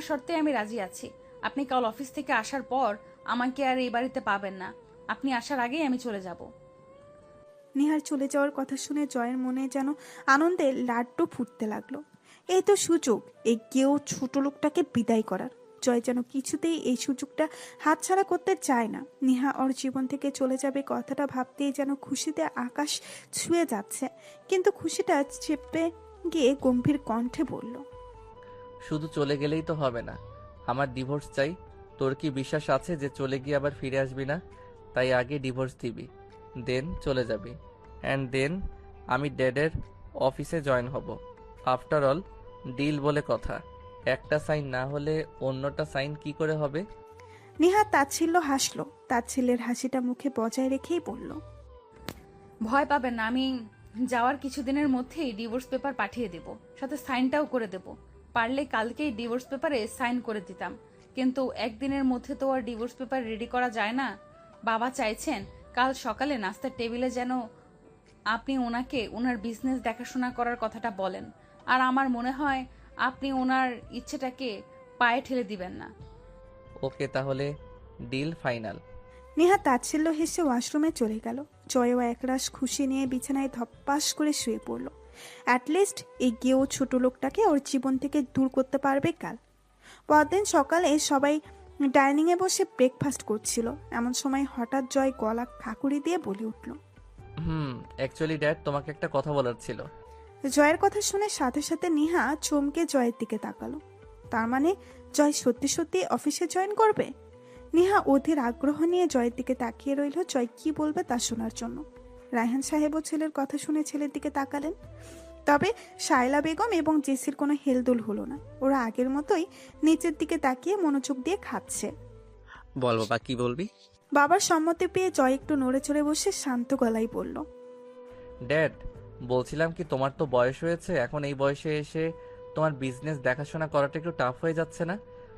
আপনার শর্তে আমি রাজি আছি। আপনি কাল অফিস থেকে আসার পর আমাকে আর এই বাড়িতে পাবেন না। আপনি আসার আগেই আমি চলে যাব। নিহার চলে যাওয়ার কথা শুনে জয়ের মনে যেন আনন্দে লাড্ডু ফুটতে লাগলো। এই তো সুযোগ, এই কেউ ছোট লোকটাকে বিদায় করার। জয় যেন কিছুতেই এই সুযোগটা হাতছাড়া করতে চায় না। নিহা ওর জীবন থেকে চলে যাবে কথাটা ভাবতেই যেন খুশিতে আকাশ ছুঁয়ে যাচ্ছে, কিন্তু খুশিটা চেপে গিয়ে গম্ভীর কণ্ঠে বলল, শুধু চলে গেলেই তো হবে না, আমার ডিভোর্স চাই। তোর কি বিশ্বাস আছে যে চলে গিয়ে আবার ফিরে আসবি না? তাই আগে ডিভোর্স দিবি, দেন চলে যাবি, অ্যান্ড দেন আমি ড্যাডের অফিসে জয়েন হব। আফটার অল ডিল বলে কথা, একটা সাইন না হলে অন্যটা সাইন কি করে হবে? নিহা তাচ্ছিল্য হাসলো। তাচ্ছিল্যের হাসিটা মুখে বজায় রেখেই বলল, ভয় পাবেন না, আমি যাওয়ার কিছুদিনের মধ্যেই ডিভোর্স পেপার পাঠিয়ে দেব, সাথে সাইনটাও করে দেব। পারলে কালকেই ডিভোর্স পেপারে সাইন করে দিতাম, কিন্তু একদিনের মধ্যে তো আর ডিভোর্স পেপার রেডি করা যায় না। বাবা চাইছেন কাল সকালে নাস্তার টেবিলে যেন আপনি ওনাকে ওনার বিজনেস দেখাশোনা করার কথাটা বলেন। আর আমার মনে হয় আপনি ওনার ইচ্ছেটাকে পায়ে ঠেলে দিবেন না। ওকে, তাহলে ডিল ফাইনাল। নিহা তাচ্ছিল্য হেসে ওয়াশরুমে চলে গেল। জয়ও একরাশ খুশি নিয়ে বিছানায় ধপ্পাস করে শুয়ে পড়ল। অ্যাটলিস্ট এই গেও ছোট লোকটাকে ওর জীবন থেকে দূর করতে পারবে কাল। পরদিন সকালে সবাই ডাইনিংয়ে বসে ব্রেকফাস্ট করছিল। এমন সময় হঠাৎ জয় গলা খাকুড়ি দিয়ে বলে উঠল। অ্যাকচুয়ালি ড্যাড, তোমাকে একটা কথা বলার ছিল। জয়ের কথা শুনে সাথে সাথে নিহা চমকে জয়ের দিকে তাকালো। তার মানে জয় সত্যি সত্যি অফিসে জয়েন করবে? নিহা অধীর আগ্রহ নিয়ে জয়ের দিকে তাকিয়ে রইল জয় কি বলবে তা শোনার জন্য। রায়হান সাহেবও ছেলের কথা শুনে ছেলের দিকে তাকালেন। তবে শায়লা বেগম এবং জেসির কোনো হেলদোল হলো না। ওরা আগের মতোই নিচের দিকে তাকিয়ে মনোযোগ দিয়ে খাচ্ছে। বল বাবা, কি বলবি? বাবার সম্মতি পেয়ে জয় একটু নড়ে চড়ে বসে শান্ত গলায় বলল, ড্যাড, বলছিলাম কি, তোমার তো বয়স হয়েছে, এখন এই বয়সে এসে তোমার বিজনেস দেখাশোনা করাটা একটু টাফ হয়ে যাচ্ছে না?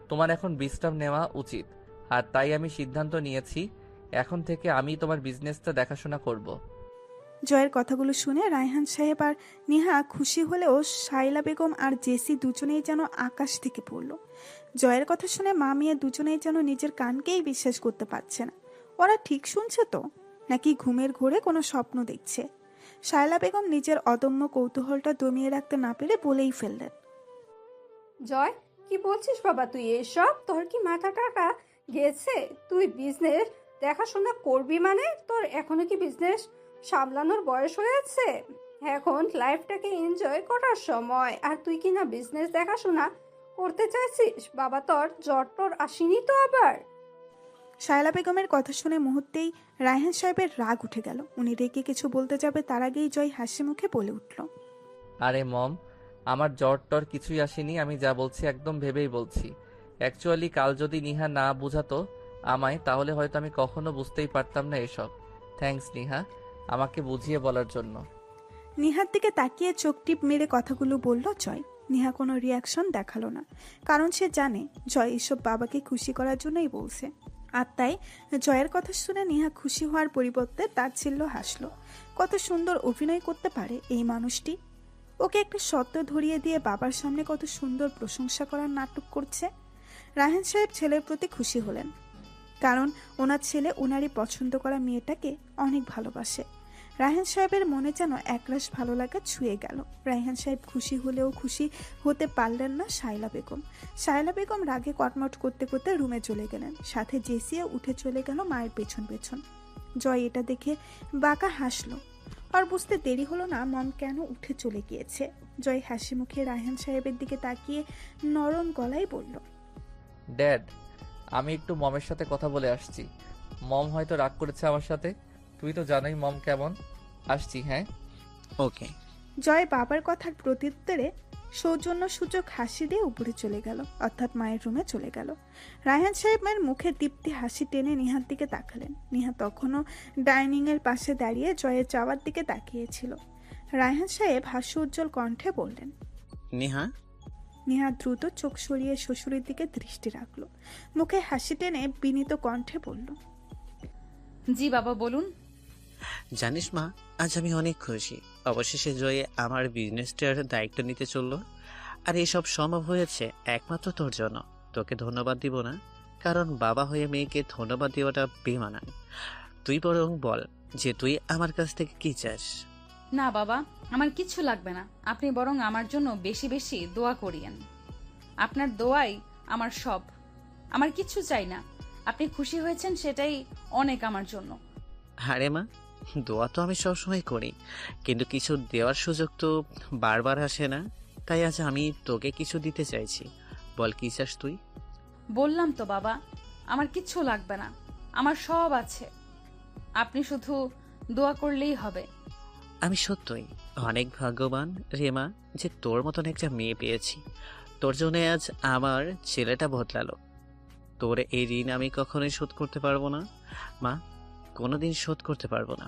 তোমার এখন বিশ্রাম নেওয়া উচিত। আর তাই আমি সিদ্ধান্ত নিয়েছি, এখন থেকে আমি তোমার বিজনেসটা দেখাশোনা করব। জয়ের কথাগুলো শুনে রায়হান সাহেব আর নিহা খুশি হলেও শাইলা বেগম আর জেসি দুজনেই যেন আকাশ থেকে পড়ল। জয়ের কথা শুনে মা মেয়ে দুজনেই যেন নিজের কানকেই বিশ্বাস করতে পারছে না। ওরা ঠিক শুনছে তো, নাকি ঘুমের ঘোরে কোনো স্বপ্ন দেখছে? শায়লা বেগম নিজের অদম্য কৌতূহলটা দমিয়ে রাখতে না পেরে বলেই ফেললেন, জয়, কি বলছিস বাবা তুই এসব? তোর কি মাথা টাকা গেছে? তুই বিজনেস দেখাশোনা করবি মানে তোর এখনো কি বিজনেস সামলানোর বয়স হয়েছে? এখন লাইফটাকে এনজয় করার সময়, আর তুই কি না বিজনেস দেখাশোনা করতে চাইছিস? বাবা, তোর জ্বর টর আসেনি তো আবার? শায়লা বেগমের কথা শুনে মুহূর্তেই রায়হান সাহেবের রাগ উঠে গেল। উনি রেগে কিছু বলতে যাবে তার আগেই জয় হাসি মুখে বলে উঠল, আরে মম, আমার জ্বর টর কিছুই আসেনি, আমি যা বলছি একদম ভেবেই বলছি। অ্যাকচুয়ালি কাল যদি নিহা না বুঝাতো আমায়, তাহলে হয়তো আমি কখনো বুঝতেই পারতাম না এসব। থ্যাঙ্কস নিহা, আমাকে বুঝিয়ে বলার জন্য। নিহার দিকে তাকিয়ে চোখ টিপ মেরে কথাগুলো বলল জয়। নিহা কোনো রিয়াকশন দেখালো না, কারণ সে জানে জয় এসব বাবাকে খুশি করার জন্যই বলছে। আর তাই জয়ের কথা শুনে নিহা খুশি হওয়ার পরিবর্তে তাচ্ছিল্য হাসলো। কত সুন্দর অভিনয় করতে পারে এই মানুষটি। ওকে একটা সত্য ধরিয়ে দিয়ে বাবার সামনে কত সুন্দর প্রশংসা করার নাটক করছে। রায়হান সাহেব ছেলের প্রতি খুশি হলেন, কারণ ওনার ছেলে ওনারই পছন্দ করা মেয়েটাকে অনেক ভালোবাসে। রায়হান সাহেবের মনে যেন একরাশ ভালো লাগা ছুঁয়ে গেল। রায়হান সাহেব খুশি হলেও খুশি হতে পারলেন না শায়লা বেগম। শায়লা বেগম রাগে কটমট করতে করতে রুমে চলে গেলেন, সাথে জেসিও উঠে চলে গেল মায়ের পেছন পেছন। জয় এটা দেখে বাঁকা হাসলো। আর বুঝতে দেরি হলো না মম কেন উঠে চলে গিয়েছে। জয় হাসি মুখে রায়হান সাহেবের দিকে তাকিয়ে নরম গলায় বলল, ড্যাড, আমি একটু মমের সাথে কথা বলে আসছি। মম হয়তো রাগ করেছে আমার সাথে, তুই তো জানোই মম কেমন। আসছি, হ্যাঁ। ওকে। জয় বাবার কথার প্রত্যুত্তরে সৌজন্যসূচক হাসি দিয়ে উপরে চলে গেল, অর্থাৎ মায়ের রুমে চলে গেল। রায়হান সাহেবের মুখে দীপ্তি হাসি টেনে নিহার দিকে তাকালেন। নিহা তখনও ডাইনিং এর পাশে দাঁড়িয়ে জয়ের যাওয়ার দিকে তাকিয়েছিল। রায়হান সাহেব হাস্য উজ্জ্বল কণ্ঠে বললেন, নেহা। নিহা দ্রুত চোখ সরিয়ে শ্বশুরের দিকে দৃষ্টি রাখলো। মুখে হাসি টেনে বিনীত কণ্ঠে বলল, জি বাবা, বলুন। জানিস মা, আজ আমি অনেক খুশি। অবশেষে জয়ে আমার বিজনেসটার দায়িত্ব নিতে চললো। আর এসব সম্ভব হয়েছে একমাত্র তোর জন্য। তোকে ধন্যবাদ দিব না, কারণ বাবা হয়ে মেয়েকে ধন্যবাদ দেওয়াটা বেমানান। তুই বরং বল যে তুই আমার কাছ থেকে কি চাস। না বাবা, আমার কিচ্ছু লাগবে না। আপনি বরং আমার জন্য বেশি বেশি দোয়া করিয়েন। আপনার দোয়াই আমার সব। আমার কিচ্ছু চাই না। আপনি খুশি হয়েছেন সেটাই অনেক আমার জন্য। আরে মা, দোয়া তো আমি সবসময় করি, কিন্তু কিছু দেওয়ার সুযোগ তো বারবার আসে না। তাই আজ আমি তোকে কিছু দিতে চাইছি। বল কি চাস তুই। বললাম তো বাবা, আমার কিচ্ছু লাগবে না। আমার সব আছে। আপনি শুধু দোয়া করলেই হবে। আমি সত্যই অনেক ভাগ্যবান রেমা যে তোর মতন একটা মেয়ে পেয়েছি। তোর জন্য আজ আমার ছেলেটা বদলালো। তোর এই ঋণ আমি কখনোই শোধ করতে পারবো না মা, কোনোদিন শোধ করতে পারবো না।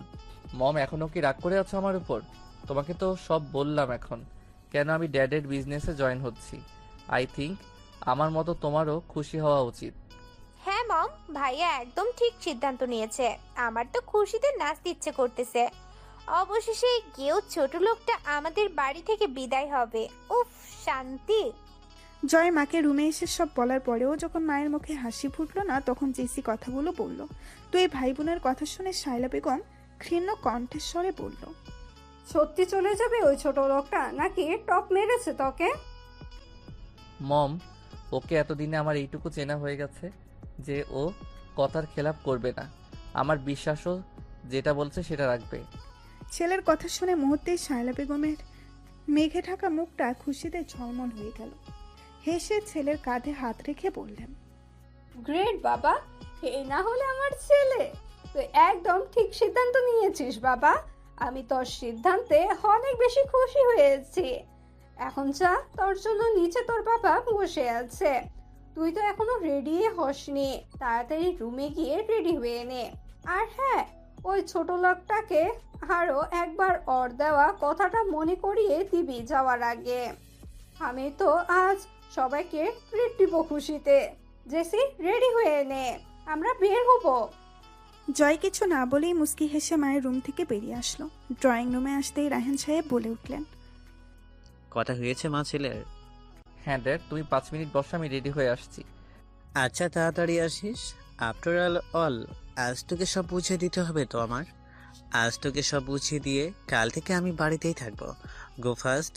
মম, এখনো কি রাগ করে আছো আমার উপর? তোমাকে তো সব বললাম এখন কেন আমি ড্যাডের বিজনেসে জয়েন হচ্ছি। আই থিঙ্ক আমার মতো তোমারও খুশি হওয়া উচিত। হ্যাঁ মম, ভাইয়া একদম ঠিক সিদ্ধান্ত নিয়েছে। আমার তো খুশিতে নাচতে ইচ্ছে করতেছে। অবশেষে কেউ ছোট লোকটা আমাদের বাড়ি থেকে বিদায় হবে। উফ, শান্তি। জয় মাকে রুমে এসে সব বলার পরেও যখন মায়ের মুখে হাসি ফুটলো না, তখন জেসি কথাগুলো বলল। তো এই ভাই বোনের কথা শুনে শায়লা বেগম ক্ষীণ কণ্ঠস্বরে বলল, সত্যি চলে যাবে ওই ছোট লোকটা, নাকি টপ মেরেছে তোকে? মম, ওকে এতদিনে আমার এইটুকু চেনা হয়ে গেছে যে ও কথার খেলাপ করবে না। আমার বিশ্বাসও যেটা বলছে সেটা রাখবে। ছেলের কথা শুনে মুহূর্তেই শায়লা বেগমের মেঘে ঢাকা মুখটা খুশিতে ঝলমল হয়ে গেল। হেসে ছেলের কাঁধে হাত রেখে বললেন, গ্রেট বাবা, এই না হলে আমার ছেলে। তুই একদম ঠিক সিদ্ধান্ত নিয়েছিস বাবা। আমি তোর সিদ্ধান্তে অনেক বেশি খুশি হয়েছি। এখন যা, তোর জন্য নিচে তোর বাবা বসে আছে। তুই তো এখনো রেডি হসনি, তাড়াতাড়ি রুমে গিয়ে রেডি হয়ে নে। আর হ্যাঁ, ওই ছোট লোকটাকে আরো একবার ওর দেওয়া কথাটা মনে করিয়ে দিবি যাওয়ার আগে। আমি তো আজ সবাইকে ট্রিট দিব খুশিতে। জেসি, রেডি হয়ে নে, আমরা বের হবো। জয় কিছু না বলেই মুস্কি হেসে মায়ের রুম থেকে বেরিয়ে আসলো। ড্রয়িং রুমে আসতেই রায়হান সাহেব বলে উঠলেন, কথা হয়েছে মা ছেলের? হ্যাঁ ড্যাড, তুমি 5 মিনিট বসো, আমি রেডি হয়ে আসছি। আচ্ছা, তাড়াতাড়ি আসিস। আফটার অল আজ তোকে সব বুঝিয়ে দিতে হবে তো আমার। আজ তোকে সব বুঝিয়ে দিয়ে কাল থেকে আমি বাড়িতেই থাকবো। গো ফার্স্ট।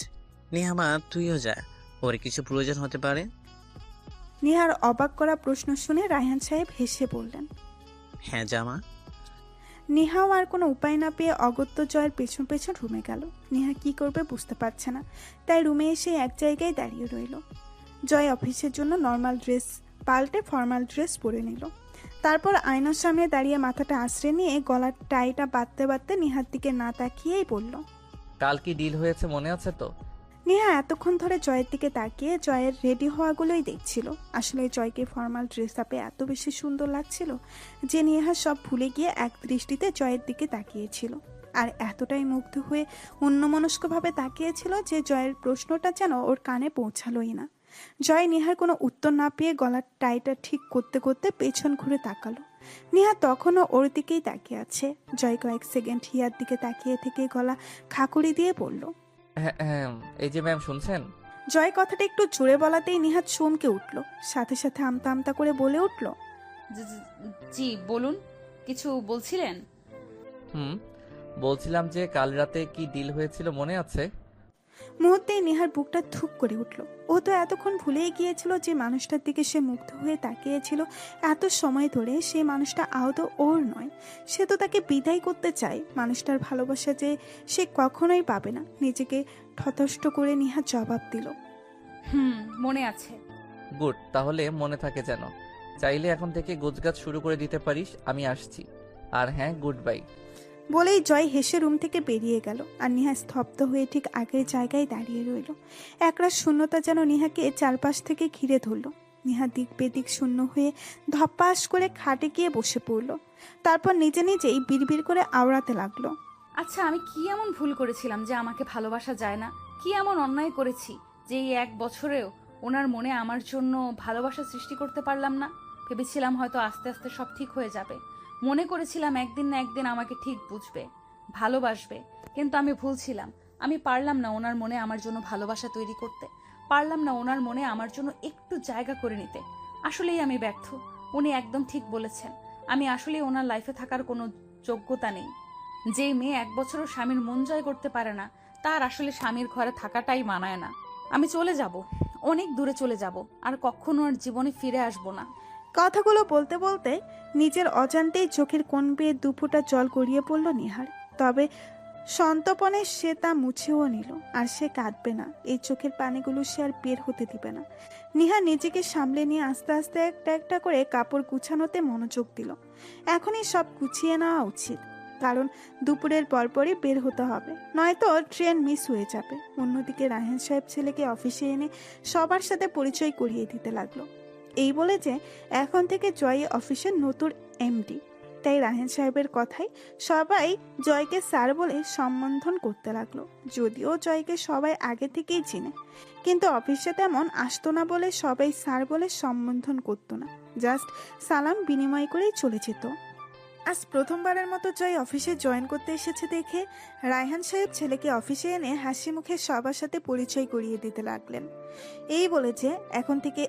নেহামা, তুইও যা, ওর কিছু প্রয়োজন হতে পারে। নেহার অবাক করা প্রশ্ন শুনে রায়হান সাহেব হেসে বললেন। হ্যাঁ জামা। নেহাও আর কোনো উপায় না পেয়ে অগত্য জয়ের পেছন পেছন রুমে গেল। নেহা কি করবে বুঝতে পারছে না, তাই রুমে এসে এক জায়গায় দাঁড়িয়ে রইল। জয় অফিসের জন্য নর্মাল ড্রেস পাল্টে ফর্মাল ড্রেস পরে নিল। তারপর আয়নার সামনে দাঁড়িয়ে মাথাটা আশ্রে নিয়ে গলার টাইটা বাঁধতে বাঁধতে নেহার দিকে না তাকিয়েই বলল, কাল কি ডিল হয়েছে মনে আছে তো? নেহা এতক্ষণ ধরে জয়ের দিকে তাকিয়ে জয়ের রেডি হওয়াগুলোই দেখছিল। আসলে জয়কে ফর্মাল ড্রেস আপে এত বেশি সুন্দর লাগছিল যে নেহা সব ভুলে গিয়ে এক দৃষ্টিতে জয়ের দিকে তাকিয়েছিল। আর এতটাই মুগ্ধ হয়ে অন্যমনস্কভাবে তাকিয়েছিল যে জয়ের প্রশ্নটা যেন ওর কানে পৌঁছালোই না। জয় নেহার কোনো উত্তর না পেয়ে গলার টাইটা ঠিক করতে করতে পেছন ঘুরে তাকালো। নেহা তখনও ওর দিকেই তাকিয়ে আছে। জয় কয়েক সেকেন্ড হিয়ার দিকে তাকিয়ে থেকে গলা খাকুড়ি দিয়ে বলল, হ্যাঁ হ্যাঁ, এই যে ম্যাম শুনছেন? জয় কথাটা একটু জোরে বলাতেই নিহাত চমকে উঠল, সাথে সাথে আমতা আমতা করে বলে উঠল, জি বলুন, কিছু বলছিলেন? বলছিলাম যে কাল রাতে কি ডিল হয়েছিল মনে আছে? মুহূর্তেই নেহার বুকটা ধুক করে উঠল। ও তো এতক্ষণ ভুলেই গিয়েছিল যে মানুষটার দিকে সে মুগ্ধ হয়ে তাকিয়েছিল এত সময় ধরে সেই মানুষটা আদৌ ওর নয়। সে তো তাকে বিদায় করতে চায়। মানুষটার ভালোবাসা যে সে কখনোই পাবে না, নিজেকে ঠতষ্ট করে নেহা জবাব দিল, মনে আছে। গুড, তাহলে মনে থাকে যেন। চাইলে এখন থেকে গোছগাছ শুরু করে দিতে পারিস, আমি আসছি। আর হ্যাঁ, গুড বাই। বলেই জয় হেসে রুম থেকে বেরিয়ে গেল। আর নেহা স্তব্ধ হয়ে ঠিক আগের জায়গায় দাঁড়িয়ে রইল। একরাশ শূন্যতা যেন নেহাকে চারপাশ থেকে ঘিরে ধরল। নেহা দিক বেদিক শূন্য হয়ে ধপাস করে খাটে গিয়ে বসে পড়ল। তারপর নিজে নিজেই বিড়বিড় করে আওড়াতে লাগলো, আচ্ছা, আমি কি এমন ভুল করেছিলাম যে আমাকে ভালোবাসা যায় না? কি এমন অন্যায় করেছি যে এই 1 বছরেও ওনার মনে আমার জন্য ভালোবাসা সৃষ্টি করতে পারলাম না? ভেবেছিলাম হয়তো আস্তে আস্তে সব ঠিক হয়ে যাবে। মনে করেছিলাম একদিন না একদিন আমাকে ঠিক বুঝবে, ভালোবাসবে। কিন্তু আমি ভুল ছিলাম। আমি পারলাম না ওনার মনে আমার জন্য ভালোবাসা তৈরি করতে। পারলাম না ওনার মনে আমার জন্য একটু জায়গা করে নিতে। আসলেই আমি ব্যর্থ। উনি একদম ঠিক বলেছেন, আমি আসলেই ওনার লাইফে থাকার কোনো যোগ্যতা নেই। যে মেয়ে 1 বছরও স্বামীর মন জয় করতে পারে না, তার আসলে স্বামীর ঘরে থাকাটাই মানায় না। আমি চলে যাব, অনেক দূরে চলে যাব, আর কখনো আর জীবনে ফিরে আসবো না। কথাগুলো বলতে বলতে নিজের অজান্তেই চোখের কোণ বেয়ে দুফোঁটা জল গড়িয়ে পড়ল নিহার। তবে সন্তপনে সে তা মুছেও নিল, আর সে কাঁদবে না। এই চোখের পানিগুলো সে আর বের হতে দিবে না। নিহা নিজেকে সামলে নিয়ে আস্তে আস্তে একটা একটা করে কাপড় গুছানোতে মনোযোগ দিল। এখনই সব গুছিয়ে নেওয়া উচিত, কারণ দুপুরের পরপরই বের হতে হবে, নয়তো ট্রেন মিস হয়ে যাবে। অন্যদিকে রায়হান সাহেব ছেলেকে অফিসে এনে সবার সাথে পরিচয় করিয়ে দিতে লাগলো। এই বলে যে এখন থেকে জয় অফিসের নতুন এমডি, তাই রায়হান সাহেবের কথাই সবাই জয়কে স্যার বলে সম্বোধন করতে লাগলো। যদিও জয়কে সবাই আগে থেকেই চিনে, কিন্তু অফিসে তেমন আসতো না বলে সবাই স্যার বলে সম্বোধন করতো না, জাস্ট সালাম বিনিময় করেই চলে যেত। আজ প্রথমবারের মতো জয় অফিসে জয়েন করতে এসেছে দেখে রায়হান সাহেব ছেলেকে অফিসে এনে হাসি মুখে সবার সাথে পরিচয় করিয়ে দিতে লাগলেন। এই বলে যে এখন থেকে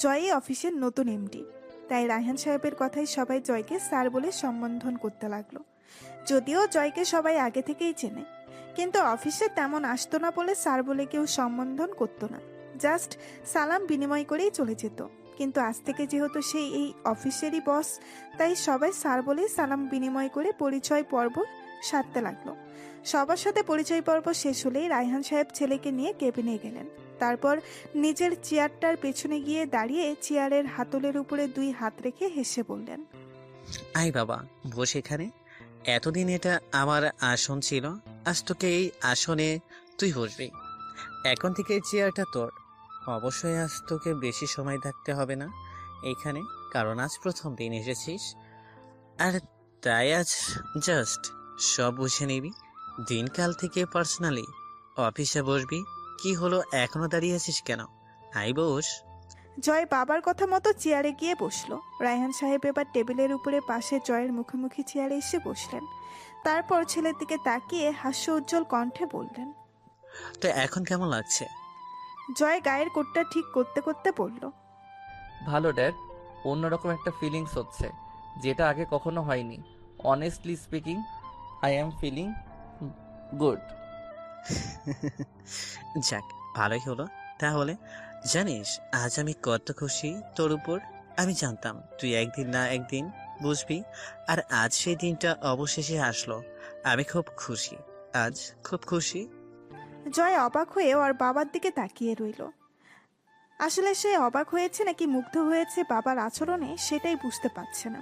জয়ই অফিসের নতুন এমডি, তাই রায়হান সাহেবের কথাই সবাই জয়কে স্যার বলে সম্বোধন করতে লাগলো। যদিও জয়কে সবাই আগে থেকেই চেনে, কিন্তু অফিসে তেমন আসতো না বলে স্যার বলে কেউ সম্বোধন করতো না, জাস্ট সালাম বিনিময় করেই চলে যেত। কিন্তু আজ থেকে যেহেতু সেই এই অফিসেরই বস, তাই সবাই স্যার বলেই সালাম বিনিময় করে পরিচয় পর্ব সারতে লাগলো। সবার সাথে পরিচয় পর্ব শেষ হলেই রায়হান সাহেব ছেলেকে নিয়ে কেবিনে গেলেন। তারপর নিজের চেয়ারটার পেছনে গিয়ে দাঁড়িয়ে চেয়ারের হাতলের উপরে 2 হাত রেখে হেসে বললেন, আই বাবা, বসে এখানে। এতদিন এটা আমার আসন ছিল, আজ তোকে এই আসনে তুই বসবি। এখন থেকে এই চেয়ারটা তোর। অবশ্যই আজ তোকে বেশি সময় থাকতে হবে না এইখানে, কারণ আজ প্রথম দিন এসেছিস। আর তাই আজ জাস্ট সব বুঝে নিবি। দিনকাল থেকে পার্সোনালি অফিসে বসবি। কি হলো, এখনো দাঁড়িয়ে আছিস কেন? আই বস। জয় বাবার কথা মতো চেয়ারে গিয়ে বসলো। রায়হান সাহেব এবার টেবিলের উপরে পাশে জয়ের মুখোমুখি চেয়ারে এসে বসলেন। তারপর ছেলের দিকে তাকিয়ে হাস্য উজ্জ্বল কণ্ঠে বললেন, তো এখন কেমন লাগছে? জয় গায়ের কোটটা ঠিক করতে করতে বলল, ভালো ড্যাড, অন্যরকম একটা ফিলিংস হচ্ছে, যেটা আগে কখনো হয়নি। Honestly speaking, I am feeling good. যাক, ভালোই হলো। তাহলে জানিস আজ আমি কত খুশি তোর উপর। আমি জানতাম তুই একদিন না একদিন বুঝবি, আর আজ সেই দিনটা অবশেষে আসলো। আমি খুব খুশি, আজ খুব খুশি। জয় অবাক হয়ে ওর বাবার দিকে তাকিয়ে রইল। আসলে সে অবাক হয়েছে নাকি মুগ্ধ হয়েছে বাবার আচরণে, সেটাই বুঝতে পারছে না।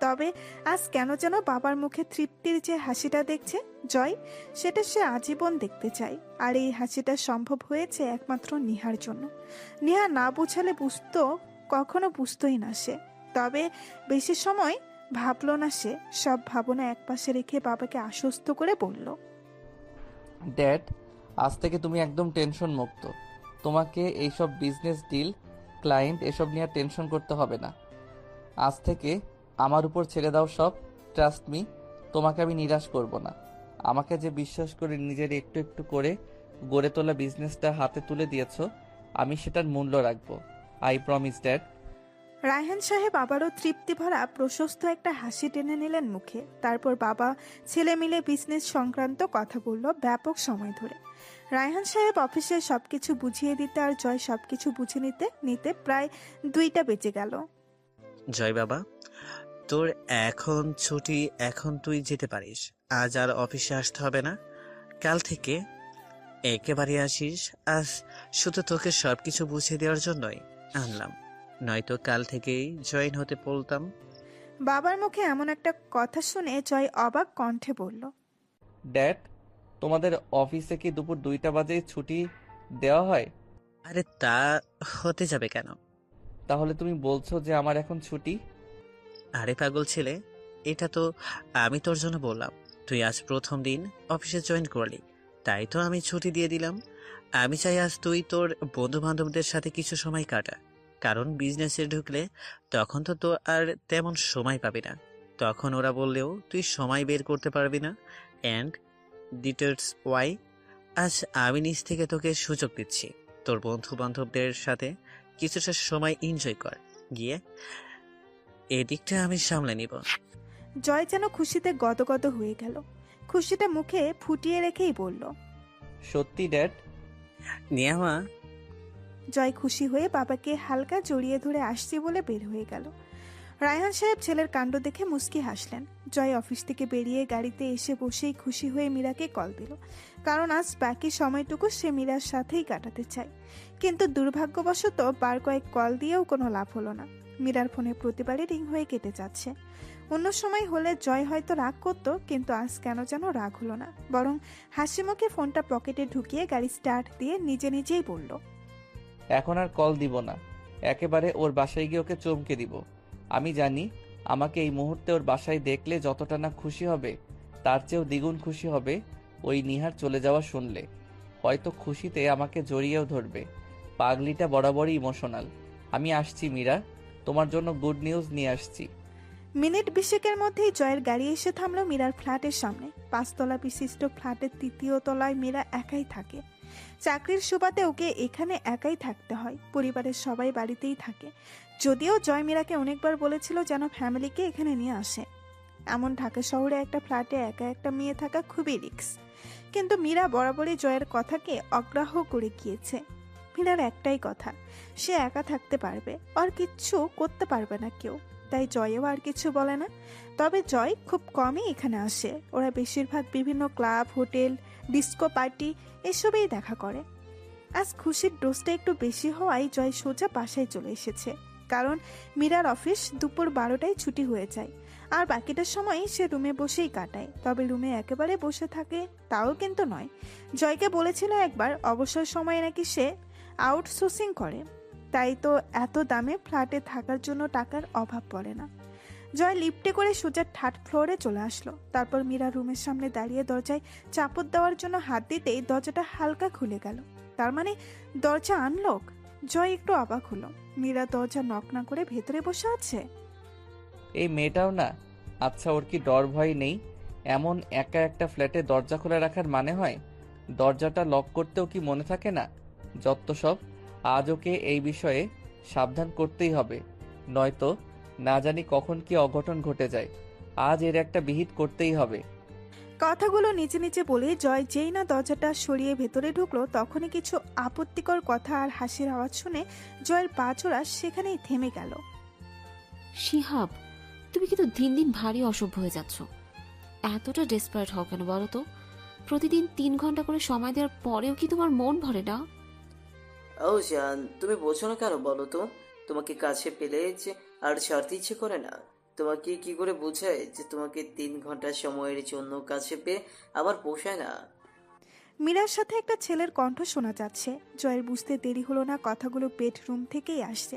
তবে আজ কেন যেন বাবার মুখে তৃপ্তির যে হাসিটা দেখছে জয়, সেটা সে আজীবন দেখতে চায়। আর এই হাসিটা সম্ভব হয়েছে একমাত্র নিহার জন্য। নিহা না বুঝালে কখনো বুঝতোই না সে। তবে বেশি সময় ভাবলো না সে, সব ভাবনা একপাশে রেখে বাবাকে আশ্বস্ত করে বলল, ড্যাড, আজ থেকে তুমি একদম টেনশন মুক্ত। তোমাকে এইসব বিজনেস ডিল, ক্লায়েন্ট এসব নিয়ে আর টেনশন করতে হবে না। আজ থেকে আমার উপর ছেড়ে দাও সব। ট্রাস্ট মি, তোমাকে আমি নিরাশ করব না। আমাকে যে বিশ্বাস করে নিজের একটু একটু করে গড়ে তোলা বিজনেসটা হাতে তুলে দিয়েছো, আমি সেটার মূল্য রাখবো। I promise dad. রায়হান সাহেব আবারও তৃপ্তি ভরা প্রশস্ত একটা হাসি টেনে নিলেন মুখে। তারপর বাবা ছেলে মিলে বিজনেস সংক্রান্ত কথা বলল ব্যাপক সময় ধরে। রায়হান সাহেব অফিসে সবকিছু বুঝিয়ে দিতে আর জয় সবকিছু বুঝে নিতে নিতে প্রায় 2টা বেজে গেল। জয় বাবা, তোর এখন ছুটি, এখন তুই যেতে পারিস। আজ আর অফিসে আসতে হবে না, কাল থেকে একেবারে আসিস। আজ শুধু তোকে সবকিছু বুঝিয়ে দেওয়ার জন্যই আনলাম, নয়তো কাল থেকেই জয়েন হতে বলতাম। বাবার মুখে এমন একটা কথা শুনে জয় অবাক কণ্ঠে বলল, ড্যাড, তোমাদের অফিসে কি দুপুর 2টা বাজে ছুটি দেওয়া হয়? আরে তা হতে যাবে কেন? তাহলে তুমি বলছো যে আমার এখন ছুটি? আরে পাগল ছেলে, এটা তো আমি তোর জন্য বললাম। তুই আজ প্রথম দিন অফিসে জয়েন করলি, তাই তো আমি ছুটি দিয়ে দিলাম। আমি চাই আজ তুই তোর বন্ধু বান্ধবদের সাথে কিছু সময় কাটা, কারণ বিজনেসে ঢুকলে তখন তো তোর আর তেমন সময় পাবি না। তখন ওরা বললেও তুই সময় বের করতে পারবি না। অ্যান্ড ডিটেলস ওয়াই আজ আমি নিজ থেকে তোকে সুযোগ দিচ্ছি। তোর বন্ধু বান্ধবদের সাথে কিছুটা সময় এনজয় কর, গিয়ে এদিকটা আমি সামলে নিব। জয় যেন খুশিতে গদগদ হয়ে গেল। খুশিটা মুখে ফুটিয়ে রেখেই বলল। সত্যি ড্যাড? নিয়ামা, জয় খুশি হয়ে বাবাকে হালকা জড়িয়ে ধরে আসছে বলে বের হয়ে গেল। রায়হান সাহেব ছেলের কাণ্ড দেখে মুচকি হাসলেন। জয় অফিস থেকে বেরিয়ে গাড়িতে এসে বসেই খুশি হয়ে মীরাকে কল দিল, কারণ আজ বাকি সময়টুকু সে মীরার সাথেই কাটাতে চায়। কিন্তু দুর্ভাগ্যবশত বার কয়েক কল দিয়েও কোনো লাভ হলো না। মীরার ফোনে প্রতিবারই রিং হয়ে কেটে যাচ্ছে। অন্য সময় হলে জয় হয়তো রাগ করতো, কিন্তু আজ কেন যেন রাগ হলো না, বরং হাসি মুখে ফোনটা পকেটে ঢুকিয়ে গাড়ি স্টার্ট দিয়ে নিজে নিজেই বলল। এখন আর কল দিব না, একেবারে ওর বাসায় গিয়ে ওকে চমকে দিব। আমি জানি আমাকে এই মুহূর্তে ওর বাসায় দেখলে যতটা না খুশি হবে, তার চেয়েও দ্বিগুণ খুশি হবে ওই নিহার চলে যাওয়া শুনলে। হয়তো খুশিতে আমাকে জড়িয়েও ধরবে। পাগলিটা বরাবরই ইমোশনাল। আমি আসছি মীরা, তোমার জন্য গুড নিউজ নিয়ে আসছি। মিনিট 20 মধ্যেই জয়ের গাড়ি এসে থামলো মীরার ফ্ল্যাটের সামনে। 5 তলা বিশিষ্ট ফ্ল্যাটের 3য় তলায় মীরা একাই থাকে। চাকরির সুবাদে ওকে এখানে একাই থাকতে হয়। পরিবারের সবাই বাড়িতেই থাকে, যদিও জয় মীরাকে অনেকবার বলেছিল যেন ফ্যামিলিকে এখানে নিয়ে আসে। এমন ঢাকা শহরে একটা ফ্ল্যাটে একা একটা মেয়ে থাকা খুবই রিস্ক, কিন্তু মীরা বরাবরই জয়ের কথাকে অগ্রাহ্য করে গিয়েছে। মীরার একটাই কথা, সে একা থাকতে পারবে, আর কিচ্ছু করতে পারবে না কেউ। তাই জয়ও আর কিছু বলে না। তবে জয় খুব কমই এখানে আসে। ওরা বেশিরভাগ বিভিন্ন ক্লাব, হোটেল, ডিস্কো পার্টি এসবেই দেখা করে। আজ খুশির ডোজটা একটু বেশি হওয়ায় জয় সোজা বাসায় চলে এসেছে, কারণ মীরার অফিস দুপুর 12টায় ছুটি হয়ে যায়, আর বাকিটার সময় সে রুমে বসেই কাটায়। তবে রুমে একেবারে বসে থাকে তাও কিন্তু নয়। জয়কে বলেছিল একবার অবসর সময়ে নাকি সে আউটসোর্সিং করে, তাই তো এত দামে ফ্ল্যাটে থাকার জন্য টাকার অভাব পড়ে না। জয় লিফটে করে সোজা 3rd ফ্লোরে চলে আসলো। তারপর মীরা রুমের সামনে দাঁড়িয়ে দরজায় চাপড় দেওয়ার জন্য হাত দিতেই দরজাটা হালকা খুলে গেল। তার মানে দরজা আনলক। জয় একটু অবাক হলো। মীরা দরজা নক না করে ভেতরে বসে আছে। এই মেয়েটাও না? আচ্ছা, ওর কি ডর ভয় নেই? এমন একা একটা ফ্ল্যাটে দরজা খোলা রাখার মানে হয়? দরজাটা লক করতেও কি মনে থাকে না? যত সব। আজ ওকে এই বিষয়ে সাবধান করতেই হবে, নয়তো না জানি কখন কি অঘটন ঘটে যায়। আজ এর একটা বিহিত করতেই হবে। কথাগুলো নিচে নিচে বলে জয় যেই না দরজাটা সরিয়ে ভেতরে ঢুকলো, তখনই কিছু আপত্তিকর কথা আর হাসির আওয়াজ শুনে জয়ের পা চোরা সেখানেই থেমে গেল। শিহাব, তুমি কিন্তু দিন দিন ভারী অসভ্য হয়ে যাচ্ছ। এতটা ডেসপারেট হও কেন বলো তো? প্রতিদিন 3 ঘন্টা করে সময় দেওয়ার পরেও কি তোমার মন ভরে না? ও জান, তুমি বোঝো না কেন বলো তো? তোমাকে কাছে পেলে যে আর ছাড়তে ইচ্ছে করে না। তোমাকে কি করে বোঝায় যে তোমাকে 3 ঘন্টা সময়ের জন্য কাছে পেয়ে আবার পোষায় না? মীরার সাথে একটা ছেলের কণ্ঠ শোনা যাচ্ছে। জয়ের বুঝতে দেরি হলো না, কথাগুলো বেডরুম থেকেই আসছে।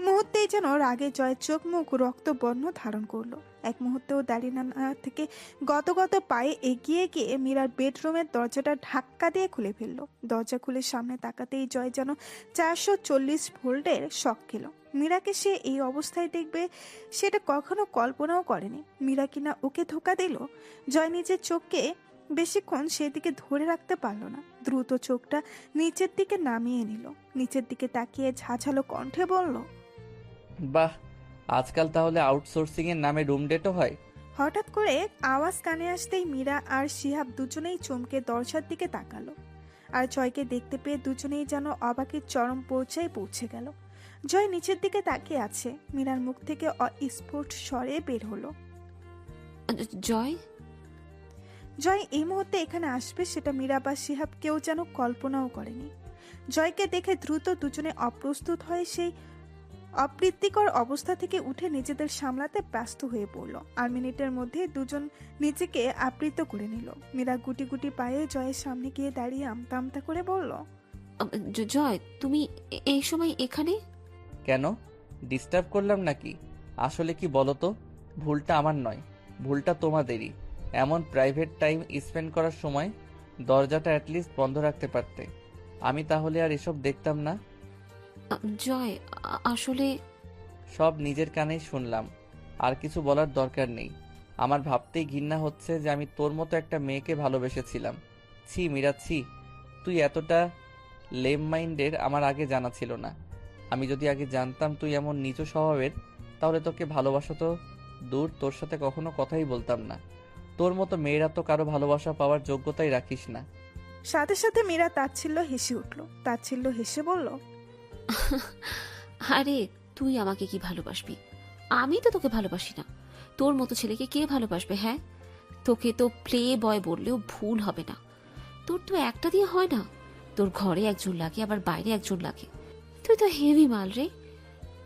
মুহূর্তেই যেন রাগে জয়ের চোখ মুখ রক্তবর্ণ ধারণ করলো। এক মুহূর্তেও দাঁড়িয়ে না থেকে গত পায়ে এগিয়ে গিয়ে মীরার বেডরুমের দরজাটা ধাক্কা দিয়ে খুলে ফেললো। দরজা খুলে সামনে তাকাতেই জয় যেন 440 ভোল্টের শক খেলো। মীরাকে সে এই অবস্থায় দেখবে সেটা কখনো কল্পনাও করেনি। মীরা কিনা ওকে ধোকা দিল। জয় নিজের চোখকে বেশিক্ষণ সেদিকে ধরে রাখতে পারল না। দ্রুত চোখটা নিচের দিকে নামিয়ে নিল। নিচের দিকে তাকিয়ে ঝাঝালো কণ্ঠে বলল, বাহ, আজকাল তাহলে আউটসোর্সিং এর নামে রুম ডেটও হয়? হঠাৎ করে আওয়াজ কানে আসতেই মীরা আর শিহাব দুজনেই চমকে দরজার দিকে তাকালো। আর জয়কে দেখতে পেয়ে দুজনেই যেন অবাকের চরম পর্যায়ে পৌঁছে গেল। জয় নিচের দিকে তাকিয়ে আছে। মীরার মুখ থেকে অস্ফুট স্বরে বের হলো, জয়। জয় এই মুহূর্তে এখানে আসবে সেটা মীরা বা শিহাব কেউ যেন কল্পনাও করেনি। জয়কে দেখে দ্রুত দুজনে অপ্রস্তুত হয়ে সেই অপ্রীতিকর অবস্থা থেকে উঠে নিজেদের সামলাতে ব্যস্ত হয়ে পড়ল। আর মিনিটের মধ্যে দুজন নিজেকে আবৃত করে নিল। মীরা গুটি গুটি পায়ে জয়ের সামনে গিয়ে দাঁড়িয়ে আমতা আমতা করে বলল, জয়, তুমি এই সময় এখানে? কেন, ডিস্টার্ব করলাম নাকি? আসলে কি বলো তো, ভুলটা আমার নয়, ভুলটা তোমাদেরই। এমন প্রাইভেট টাইম স্পেন্ড করার সময় দরজাটা অ্যাটলিস্ট বন্ধ রাখতে পারতে। আমি তাহলে আর এসব দেখতাম না। জয়, আসলে সব নিজের কানেই শুনলাম, আর কিছু বলার দরকার নেই। আমার ভাবতেই ঘৃণা হচ্ছে যে আমি তোর মতো একটা মেয়েকে ভালোবেসেছিলাম। ছি মীরা, ছি। তুই এতটা লেম মাইন্ডের আমার আগে জানা ছিল না। আমি যদি আগে জানতাম তুই এমন নিচু স্বভাবের, তাহলে তোকে ভালোবাসা তো দূর, তোর সাথে কখনো কথাই বলতাম না। তোর মতো মেয়েরা তো কারো ভালোবাসা পাওয়ার যোগ্যতাই রাখিস না। সাথে সাথে মীরা তাচ্ছিল্য হেসে উঠল। তাচ্ছিল্য হেসে বলল, আরে তুই আমাকে কি ভালোবাসবি? আমি তো তোকে ভালোবাসি না। তোর মতো ছেলেকে কে ভালোবাসবে? হ্যাঁ, তোকে তো প্লে বয় বললেও ভুল হবে না। তোর তো একটা দিয়ে হয় না, তোর ঘরে একজন লাগে, আবার বাইরে একজন লাগে। তুই তো হেভি মাল রে।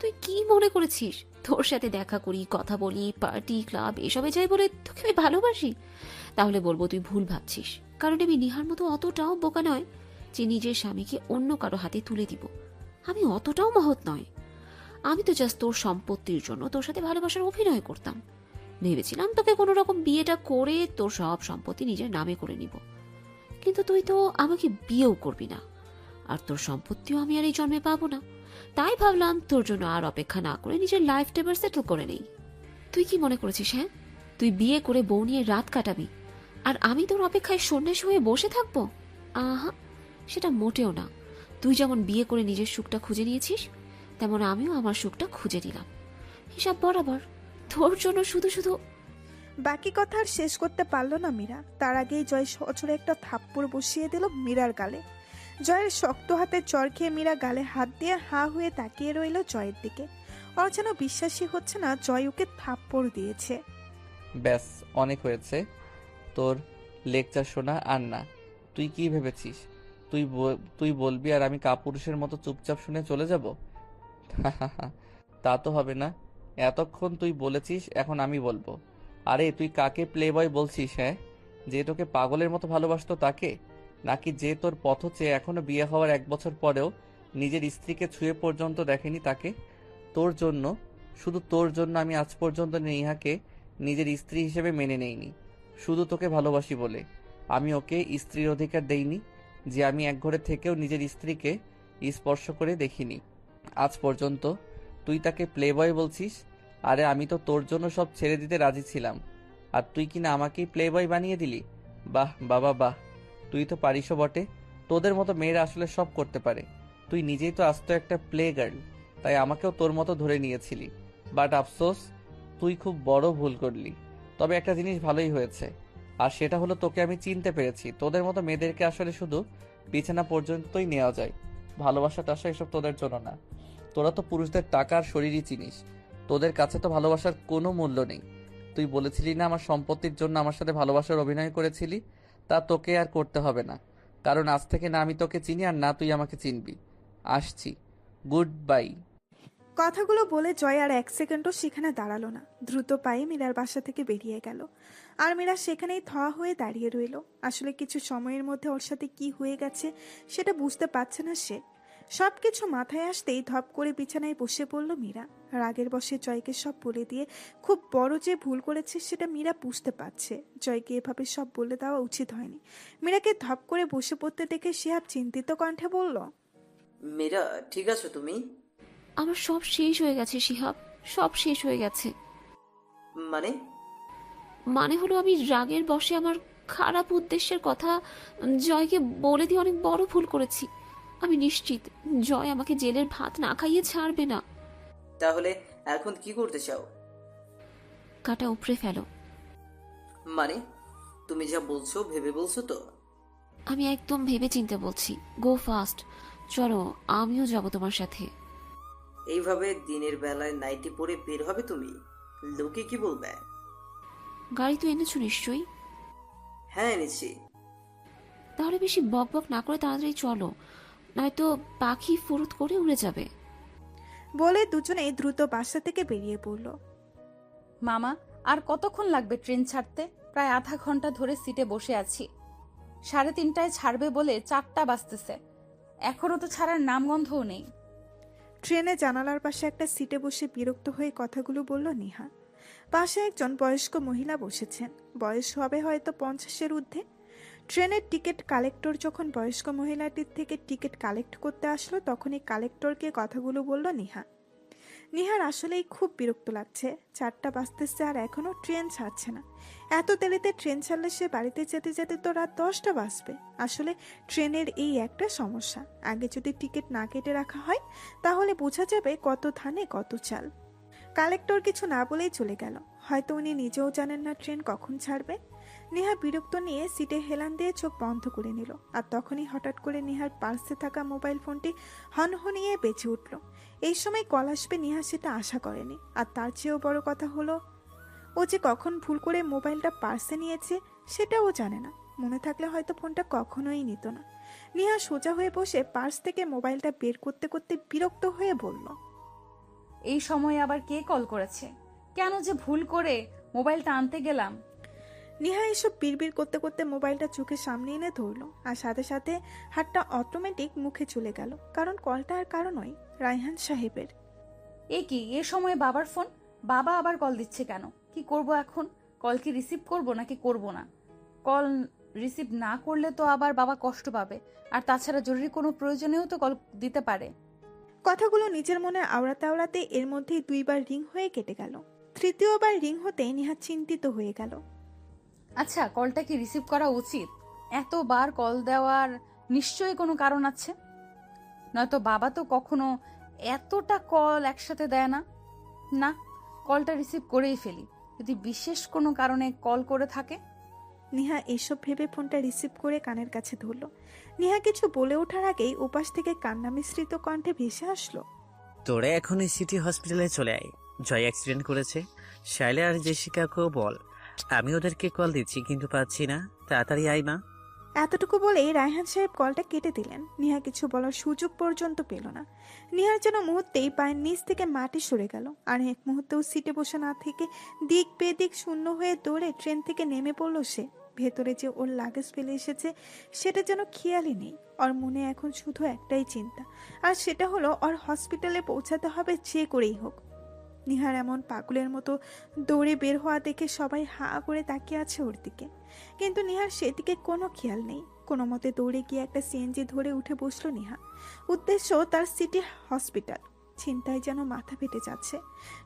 তুই কি মনে করেছিস তোর সাথে দেখা করি, কথা বলি, পার্টি ক্লাব এসবে যাই বলে তোকে আমি ভালোবাসি? তাহলে বলবো তুই ভুল ভাবছিস, কারণ আমি নিহার মতো অতটাও বোকা নয় যে নিজের স্বামীকে অন্য কারো হাতে তুলে দিব। আমি অতটাও মহৎ নয়। আমি তো জাস্ট তোর সম্পত্তির জন্য তোর সাথে ভালোবাসার অভিনয় করতাম। ভেবেছিলাম তোকে কোনো রকম বিয়েটা করে তোর সব সম্পত্তি নিজের নামে করে নিব, কিন্তু তুই তো আমাকে বিয়েও করবি না, আর তোর সম্পত্তিও আমি আর এই জন্মে পাবো না। তাই ভাবলাম তোর জন্য আর অপেক্ষা না করে নিজের লাইফটা এবার সেটেল করে নেই। তুই কি মনে করেছিস? হ্যাঁ, তুই বিয়ে করে বউ নিয়ে রাত কাটাবি আর আমি তোর অপেক্ষায় সন্ন্যাসী হয়ে বসে থাকবো? আহা, সেটা মোটেও না। তুই যেমন বিয়ে করে নিজের সুখটা খুঁজে নিয়েছিস, তেমন আমিও আমার সুখটা খুঁজে নিলাম। হিসাব বরাবর। তোর জন্য শুধু শুধু। বাকি কথা আর শেষ করতে পারল না মীরা। তার আগেই জয় সজোরে একটা থাপ্পড় বসিয়ে দিল মীরার গালে। জয়ের শক্ত হাতে চড় খেয়ে মীরা গালে হাত দিয়ে হাঁ হয়ে তাকিয়ে রইল জয়ের দিকে। ওর যেন বিশ্বাসই হচ্ছে না জয় ওকে থাপ্পড় দিয়েছে। ব্যাস, অনেক হয়েছে তোর লেকচার শোনা। আর না, তুই কি ভেবেছিস তুই বলবি আর আমি কাপুরুষের মতো চুপচাপ শুনে চলে যাব? তা তো হবে না। এতক্ষণ তুই বলেছিস, এখন আমি বলবো। আরে তুই কাকে প্লে বয় বলছিস? হ্যাঁ, যে তোকে পাগলের মতো ভালোবাসতো তাকে, নাকি যে তোর পথ চেয়ে এখনো বিয়ে হওয়ার 1 বছর পরেও নিজের স্ত্রীকে ছুঁয়ে পর্যন্ত দেখেনি তাকে? তোর জন্য, শুধু তোর জন্য আমি আজ পর্যন্ত নেহাকে নিজের স্ত্রী হিসেবে মেনে নেইনি। শুধু তোকে ভালোবাসি বলে আমি ওকে স্ত্রীর অধিকার দেইনি যে আমি এক ঘরে থেকেও নিজের স্ত্রীকে স্পর্শ করে দেখিনি আজ পর্যন্ত। তুই তাকে প্লে বয় বলছিস? আরে আমি তো তোর জন্য সব ছেড়ে দিতে রাজি ছিলাম, আর তুই কিনা আমাকেই প্লে বয় বানিয়ে দিলি। বাহ বাবা বাহ, তুই তো পারিসও বটে। তোদের মতো মেয়েরা আসলে সব করতে পারে। তুই নিজেই তো আস্ত একটা প্লে গার্ল, তাই আমাকেও তোর মতো ধরে নিয়েছিলি। বাট আফসোস, তুই খুব বড় ভুল করলি। তবে একটা জিনিস ভালোই হয়েছে, আর সেটা হলো তোকে আমি চিনতে পেরেছি। তোদের মতো মেয়েদেরকে আসলে শুধু বিছানা পর্যন্তই নেওয়া যায়, ভালোবাসা টাসা এসব তোদের জন্য না। তোরা তো পুরুষদের টাকা আর শরীরই চিনিস, তোদের কাছে তো ভালোবাসার কোনো মূল্য নেই। তুই বলেছিলি না আমার সম্পত্তির জন্য আমার সাথে ভালোবাসার অভিনয় করেছিলি, তা তোকে আর করতে হবে না, কারণ আজ থেকে না আমি তোকে চিনি আর না তুই আমাকে চিনবি। আসছি, গুড বাই। কথাগুলো বলে জয় আর 1 সেকেন্ডও সেখানে দাঁড়ালো না। দ্রুত পায়ে মীরার বাসা থেকে বেরিয়ে গেল। আর মীরা সেখানেই থা হয়ে দাঁড়িয়ে রইল। আসলে কিছু সময়ের মধ্যে ওর সাথে কি হয়ে গেছে সেটা বুঝতে পারছে না সে। সবকিছু মাথায় আসতেই ধপ করে বিছানায় বসে পড়ল মীরা। রাগের বশে জয়কে সব বলে দিয়ে খুব বড় যে ভুল করেছে সেটা মীরা বুঝতে পারছে। জয়কে এভাবে সব বলে দেওয়া উচিত হয়নি। মীরাকে ধপ করে বসে পড়তে দেখে শিহাব চিন্তিত কণ্ঠে বলল, মীরা, ঠিক আছো তুমি? আমার সব শেষ হয়ে গেছে শিহাব, সব শেষ হয়ে গেছে। মানে? মানে হলো আমি রাগের বশে আমার খারাপ উদ্দেশ্যের কথা জয়কে বলে দিয়ে অনেক বড় ভুল করেছি। আমি নিশ্চিত জয় আমাকে জেলের ভাত না খাইয়ে ছাড়বে না। তাহলে এখন কি করতে চাও? কাটা উপড়ে ফেলো। মানে তুমি যা বলছো ভেবে বলছো তো? আমি একদম ভেবে চিন্তে বলছি। গো ফাস্ট, চলো আমিও যাব তোমার সাথে। এইভাবে দিনের বেলায় নাইটি পরে বের হবে তুমি? লোকে কি বলবে? গাড়ি তো এনেছো নিশ্চয়ই? হ্যাঁ, এনেছি। তাহলে বেশি বক বক না করে তাড়াতাড়ি চলো, নয়তো পাখি ফুরুত করে উড়ে যাবে। বলে দুজনেই দ্রুত বাসা থেকে বেরিয়ে পড়ল। মামা, আর কতক্ষণ লাগবে ট্রেন ছাড়তে? প্রায় আধা ঘন্টা ধরে সিটে বসে আছি। 3:30টায় ছাড়বে বলে 4টা বাজতেছে, এখনো তো ছাড়ার নামগন্ধও নেই। ট্রেনে জানালার পাশে একটা সিটে বসে বিরক্ত হয়ে কথাগুলো বলল নিহা। পাশে একজন বয়স্ক মহিলা বসেছেন। বয়স হবে হয়তো 50-এর ঊর্ধ্বে। ট্রেনের টিকিট কালেক্টর যখন বয়স্ক মহিলাটির থেকে টিকিট কালেক্ট করতে আসলো, তখন এই কালেক্টরকে কথাগুলো বলল নিহা। নিহার আসলেই খুব বিরক্ত লাগছে। 4টা বাজতেছে আর এখনো ট্রেন ছাড়ছে না। এত দেরিতে ট্রেন ছাড়লে সে বাড়িতে যেতে যেতে তো রাত 10টা বাজবে। আসলে ট্রেনের এই একটা সমস্যা, আগে যদি টিকিট না কেটে রাখা হয় তাহলে বোঝা যাবে কত ধানে কত চাল। কালেক্টর কিছু না বলেই চলে গেল। হয়তো উনি নিজেও জানেন না ট্রেন কখন ছাড়বে। নেহা বিরক্ত নিয়ে সিটে হেলান দিয়ে চোখ বন্ধ করে নিল। আর তখনই হঠাৎ করে নেহার পার্সে থাকা মোবাইল ফোনটি হনহনিয়ে বেঁচে উঠল। এই সময় কল আসবে নেহা সেটা আশা করেনি। আর তার চেয়েও বড় কথা হলো, ও যে কখন ভুল করে মোবাইলটা পার্সে নিয়েছে সেটাও জানে না। মনে থাকলে হয়তো ফোনটা কখনোই নিত না। নেহা সোজা হয়ে বসে পার্স থেকে মোবাইলটা বের করতে করতে বিরক্ত হয়ে বলল, এই সময় আবার কে কল করেছে? কেন যে ভুল করে মোবাইলটা আনতে গেলাম? নেহা এসব বিড়বিড় করতে করতে মোবাইলটা চোখের সামনে এনে ধরলো। আর সাথে সাথে হাতটা অটোমেটিক মুখে চলে গেল, কারণ কলটা আর কারো নয়, রায়হান সাহেবের। এ কি, এ সময় বাবার ফোন? বাবা আবার কল দিচ্ছে কেন? কি করব এখন? কল কি রিসিভ করব নাকি করব না? কল রিসিভ না করলে তো আবার বাবা কষ্ট পাবে। আর তাছাড়া জরুরি কোনো প্রয়োজনেও তো কল দিতে পারে। কথাগুলো নিজের মনে আওড়াতে আওড়াতে এর মধ্যেই 2বার রিং হয়ে কেটে গেল। 3য়বার রিং হতে নেহা চিন্তিত হয়ে গেল। আচ্ছা, কলটা কি রিসিভ করা উচিত? এতবার কল দেওয়ার নিশ্চয়ই কোনো কারণ আছে, নয়তো বাবা তো কখনো এতটা কল একসাথে দেয় না। না, কলটা রিসিভ করেই ফেলি, যদি বিশেষ কোনো কারণে কল করে থাকে। নেহা এসব ভেবে ফোনটা রিসিভ করে কানের কাছে ধরল। নেহা কিছু বলে ওঠার আগেই ওপাশ থেকে কান্না মিশ্রিত কণ্ঠে ভেসে আসলো, তোরা এখন এই সিটি হসপিটালে চলে আয়। জয় অ্যাক্সিডেন্ট করেছে। শাইলা আর জেসিকাকেও বল। আমি ওদেরকে কল দিচ্ছি কিন্তু পাচ্ছি না, তাড়াতাড়ি আয় মা। এতটুকু বলেই রায়হান সাহেব কলটা কেটে দিলেন। নেহা কিছু বলার সুযোগ পর্যন্ত পেল না। নেহার যেন মুহূর্তেই পায়ের নিচ থেকে মাটি সরে গেল। আর এক মুহূর্তেও সিটে বসে না থেকে দিক বেদিক শূন্য হয়ে দৌড়ে ট্রেন থেকে নেমে পড়ল সে। ভেতরে যে ওর লাগেজ ফেলে এসেছে সেটা যেন খেয়ালই নেই। ওর মনে এখন শুধু একটাই চিন্তা, আর সেটা হলো ওর হসপিটালে পৌঁছাতে হবে যে করেই হোক। নিহার এমন পাগলের মতো দৌড়ে বের হওয়া দেখে সবাই হা করে তাকিয়ে আছে ওর দিকে, কিন্তু নিহার সেদিকে কোনো খেয়াল নেই। কোনো মতে দৌড়ে গিয়ে একটা সিএনজি ধরে উঠে বসলো নিহা। উদ্দেশ্য তার সিটি হসপিটাল। চিন্তায় যেন মাথা ফেটে যাচ্ছে।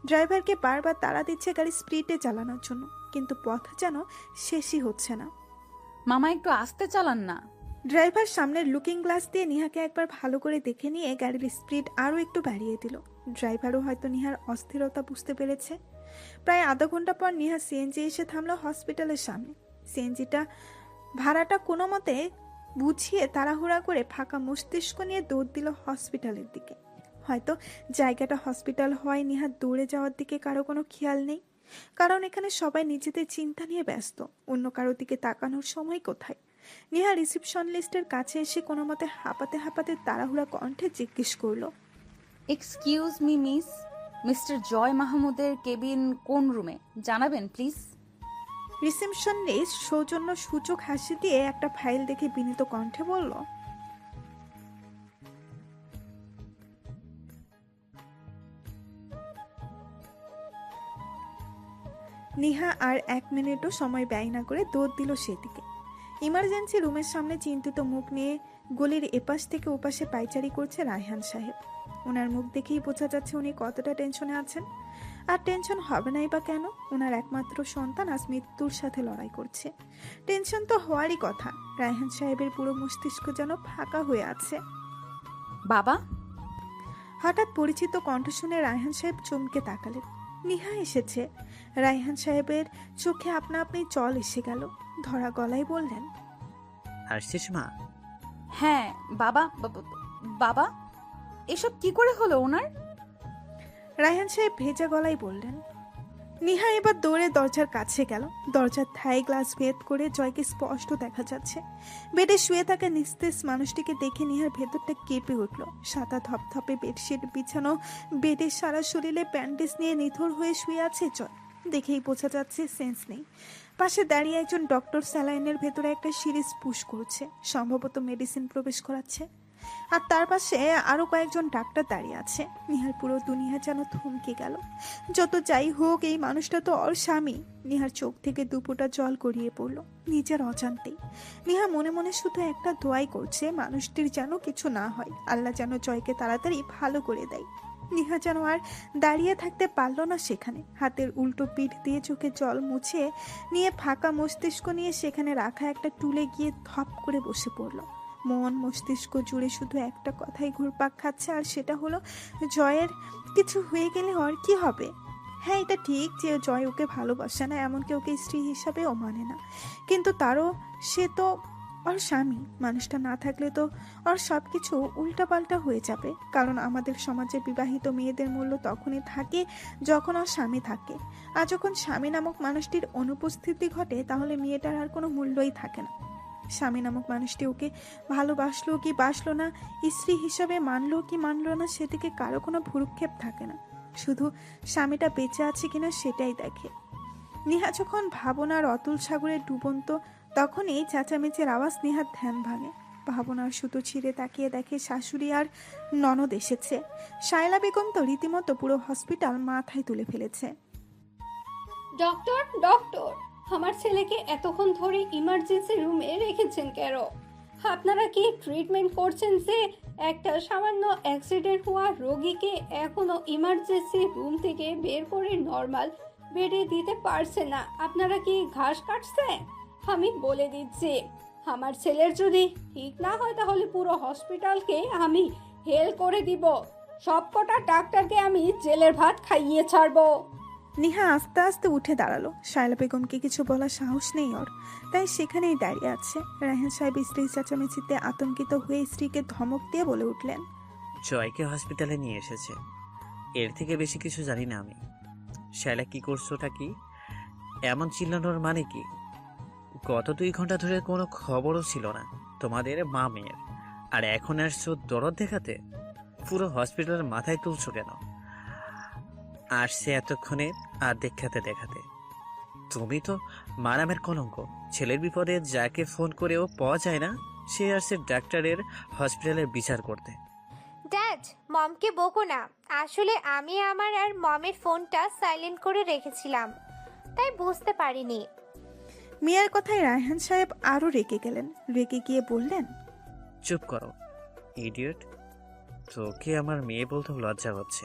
ড্রাইভারকে বারবার তাড়া দিচ্ছে গাড়ি স্পিডে চালানোর জন্য, কিন্তু পথ যেন শেষই হচ্ছে না। মামা একটু আস্তে চালান না। ড্রাইভার সামনের লুকিং গ্লাস দিয়ে নিহাকে একবার ভালো করে দেখে নিয়ে গাড়ির স্পিড আরও একটু বাড়িয়ে দিল। ড্রাইভারও হয়তো নিহার অস্থিরতা বুঝতে পেরেছে। প্রায় আধা ঘন্টা পর নিহা সিএনজি এসে থামলো হসপিটালের সামনে। সিএনজিটা ভাড়াটা কোনো মতে বুঝিয়ে তাড়াহুড়া করে ফাঁকা মস্তিষ্ক নিয়ে দৌড় দিল হসপিটালের দিকে। হয়তো জায়গাটা হসপিটাল হওয়ায় নিহার দৌড়ে যাওয়ার দিকে কারো কোনো খেয়াল নেই, কারণ এখানে সবাই নিজেদের চিন্তা নিয়ে ব্যস্ত। অন্য কারোর দিকে তাকানোর সময় কোথায়? নেহা রিসিপশন লিস্টের কাছে এসে কোনো মতে হাঁপাতে হাঁপাতে তাড়াহুড়া কণ্ঠে জিজ্ঞেস করলো, এক্সকিউজ মি মিস, মিস্টার জয় মাহমুদের কেবিন কোন রুমে জানাবেন প্লিজ? রিসেপশন লিস্ট সৌজন্য সূচক হাসি দিয়ে একটা ফাইল দেখে বিনীত কণ্ঠে বলল, নিহা আর 1 মিনিটও সময় ব্যয় না করে দৌড় দিল সেদিকে। ইমার্জেন্সি রুমের সামনে চিন্তিত মুখ নিয়ে গলির এপাশ থেকে ওপাশে পায়চারি করছে রায়হান সাহেব। ওনার মুখ দেখেই বোঝা যাচ্ছে উনি কতটা টেনশনে আছেন। আর টেনশন হবে নাই বা কেন? ওনার একমাত্র সন্তান আজ মৃত্যুর সাথে লড়াই করছে। টেনশন তো হওয়ারই কথা। রায়হান সাহেবের পুরো মস্তিষ্ক যেন ফাঁকা হয়ে আছে। বাবা! হঠাৎ পরিচিত কণ্ঠ শুনে রায়হান সাহেব চমকে তাকালেন। নিহা এসেছে। রায়হান সাহেবের চোখে আপনা আপনি জল এসে গেল। ধরা গলায় বললেন, আসছিস মা? হ্যাঁ বাবা। বাবা, এসব কি করে হলো ওনার? রায়হান সাহেব ভেজা গলায় বললেন। নিহা এবার দৌড়ে দরজার কাছে গেল। দরজার থাই গ্লাস ভেদ করে জয়কে স্পষ্ট দেখা যাচ্ছে। বেডে শুয়ে থাকা নিস্তেজ মানুষটিকে দেখে নিহার ভেতরটা কেঁপে উঠল। সাদা ধপধপে বেডশিট বিছানো, বেডে সারা শরীরে ব্যান্ডেজ নিয়ে নিথর হয়ে শুয়ে আছে জয়। দেখেই বোঝা যাচ্ছে সেন্স নেই। পাশে দাঁড়িয়ে একজন ডক্টর স্যালাইনের ভেতরে একটা সিরিজ পুশ করছে, সম্ভবত মেডিসিন প্রবেশ করাচ্ছে। আর তার পাশে আরো কয়েকজন ডাক্তার দাঁড়িয়ে আছে। নিহার পুরো দুনিয়া যেন থমকে গেল। যত যাই হোক, এই মানুষটা তো ওর স্বামী। নিহার চোখ থেকে দুপোটা জল গড়িয়ে পড়লো নিজের অজান্তেই। নিহা মনে মনে শুধু একটা দোয়াই করছে, মানুষটির যেন কিছু না হয়, আল্লাহ যেন জয়কে তাড়াতাড়ি ভালো করে দেয়। নিহা যেন আর দাঁড়িয়ে থাকতে পারল না সেখানে। হাতের উল্টো পিঠ দিয়ে চোখে জল মুছে নিয়ে ফাঁকা মস্তিষ্ক নিয়ে সেখানে রাখা একটা টুলে গিয়ে ধপ করে বসে পড়ল। মন মস্তিষ্ক জুড়ে শুধু একটা কথাই ঘুরপাক খাচ্ছে, আর সেটা হলো জয়ের কিছু হয়ে গেলে ওর কি হবে। হ্যাঁ, এটা ঠিক যে জয় ওকে ভালোবাসে না, এমনকি ওকে স্ত্রী হিসাবেও মানে না, কিন্তু তারও সে তো ওর স্বামী। মানুষটা না থাকলে তো ওর সব কিছু উল্টাপাল্টা হয়ে যাবে, কারণ আমাদের সমাজে বিবাহিত মেয়েদের মূল্য তখনই থাকে যখন ওর স্বামী থাকে, আর যখন স্বামী নামক মানুষটির অনুপস্থিতি ঘটে তাহলে মেয়েটার আর কোনো মূল্যই থাকে না। স্বামী নামক মানুষটি ওকে ভালোবাসলো কি বাসলো না, স্ত্রী হিসাবে মানলো কি মানলো না, সেদিকে কারো কোনো ভ্রুক্ষেপ থাকে না, শুধু স্বামীটা বেঁচে আছে কিনা সেটাই দেখে। নিহা যখন ভাবনার অতুল সাগরে ডুবন্ত, তখনই চেঁচামেচির আওয়াজ নিহার ধ্যান ভাঙে। ভাবনার সুতো ছিঁড়ে তাকিয়ে দেখে শাশুড়ি আর ননদ এসেছে। শায়লা বেগম তো রীতিমতো পুরো হসপিটাল মাথায় তুলে ফেলেছে। ডক্টর ডক্টর, আমার ছেলেকে এতক্ষণ ধরে ইমার্জেন্সি রুমে রেখেছেন কেন? আপনারা কি ট্রিটমেন্ট করছেন যে একটা সামান্য অ্যাক্সিডেন্ট হওয়া রোগীকে এখনো ইমার্জেন্সি রুম থেকে বের করে নর্মাল বেডে দিতে পারছে না? আপনারা কি ঘাস কাটছেন? আমি বলে দিচ্ছি, আমার ছেলের যদি ঠিক না হয় তাহলে পুরো হসপিটালকে আমি হেল করে দিব। সবকটা ডাক্তারকে আমি জেলের ভাত খাইয়ে ছাড়বো। নিহা আস্তে আস্তে উঠে দাঁড়ালো। শায়লা বেগমকে কিছু বলার সাহস নেই ওর, তাই সেখানেই দাঁড়িয়ে আছে। রায়হান সাহেব স্ত্রীর চেঁচামেচিতে আতঙ্কিত হয়ে স্ত্রীকে ধমক দিয়ে বলে উঠলেন, জয়কে হসপিটালে নিয়ে এসেছে, এর থেকে বেশি কিছু জানি না আমি। শায়লা, কি করছোটা কি? এমন চিল্লানোর মানে কি? গত 2 ঘন্টা ধরে কোনো খবরও ছিল না তোমাদের মা মেয়ের, আর এখন আসছো দরদ দেখাতে? পুরো হসপিটালের মাথায় তুলছো কেন? আসছে এতক্ষণে আর দেখাতে দেখাতে। তুমি তো মারামের কলঙ্ক। ছেলের বিপদে যাকে ফোন করেও পাওয়া যায় না, সে আসছে ডাক্তারের হসপিটালের বিচার করতে। ড্যাড, মমকে বকো না। আসলে আমি আমার আর মমের ফোনটা সাইলেন্ট করে রেখেছিলাম, তাই বুঝতে পারিনি। মেয়ের কথায় রায়হান সাহেব আরো রেগে গেলেন। রেগে গিয়ে বললেন, চুপ করো ইডিয়েট। তোকে আমার মেয়ে বলতে লজ্জা হচ্ছে।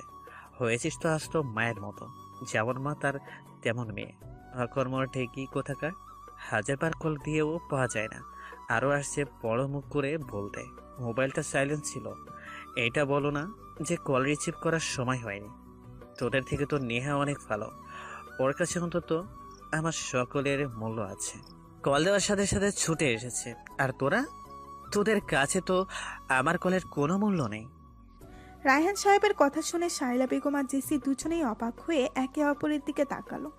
হয়েছিস তো আজ তো মায়ের মতো, যেমন মা তার তেমন মেয়ে। অকর্মর ঠেকি কোথাকার। 1000বার কল দিয়েও পাওয়া যায় না, আরও আসছে বড় মুখ করে বলতে মোবাইলটা সাইলেন্ট ছিল। এইটা বলো না যে কল রিসিভ করার সময় হয়নি। তোদের থেকে তো নেহা অনেক ভালো, ওর কাছে অন্তত আমার সকলের মূল্য আছে। কল দেওয়ার সাথে সাথে ছুটে এসেছে, আর তোদের কাছে তো আমার কলের কোনো মূল্য নেই। রায়হান সাহেবের কথা শুনে শায়লা বেগম আর জেসি দুজনেই অবাক হয়ে একে অপরের দিকে তাকালো।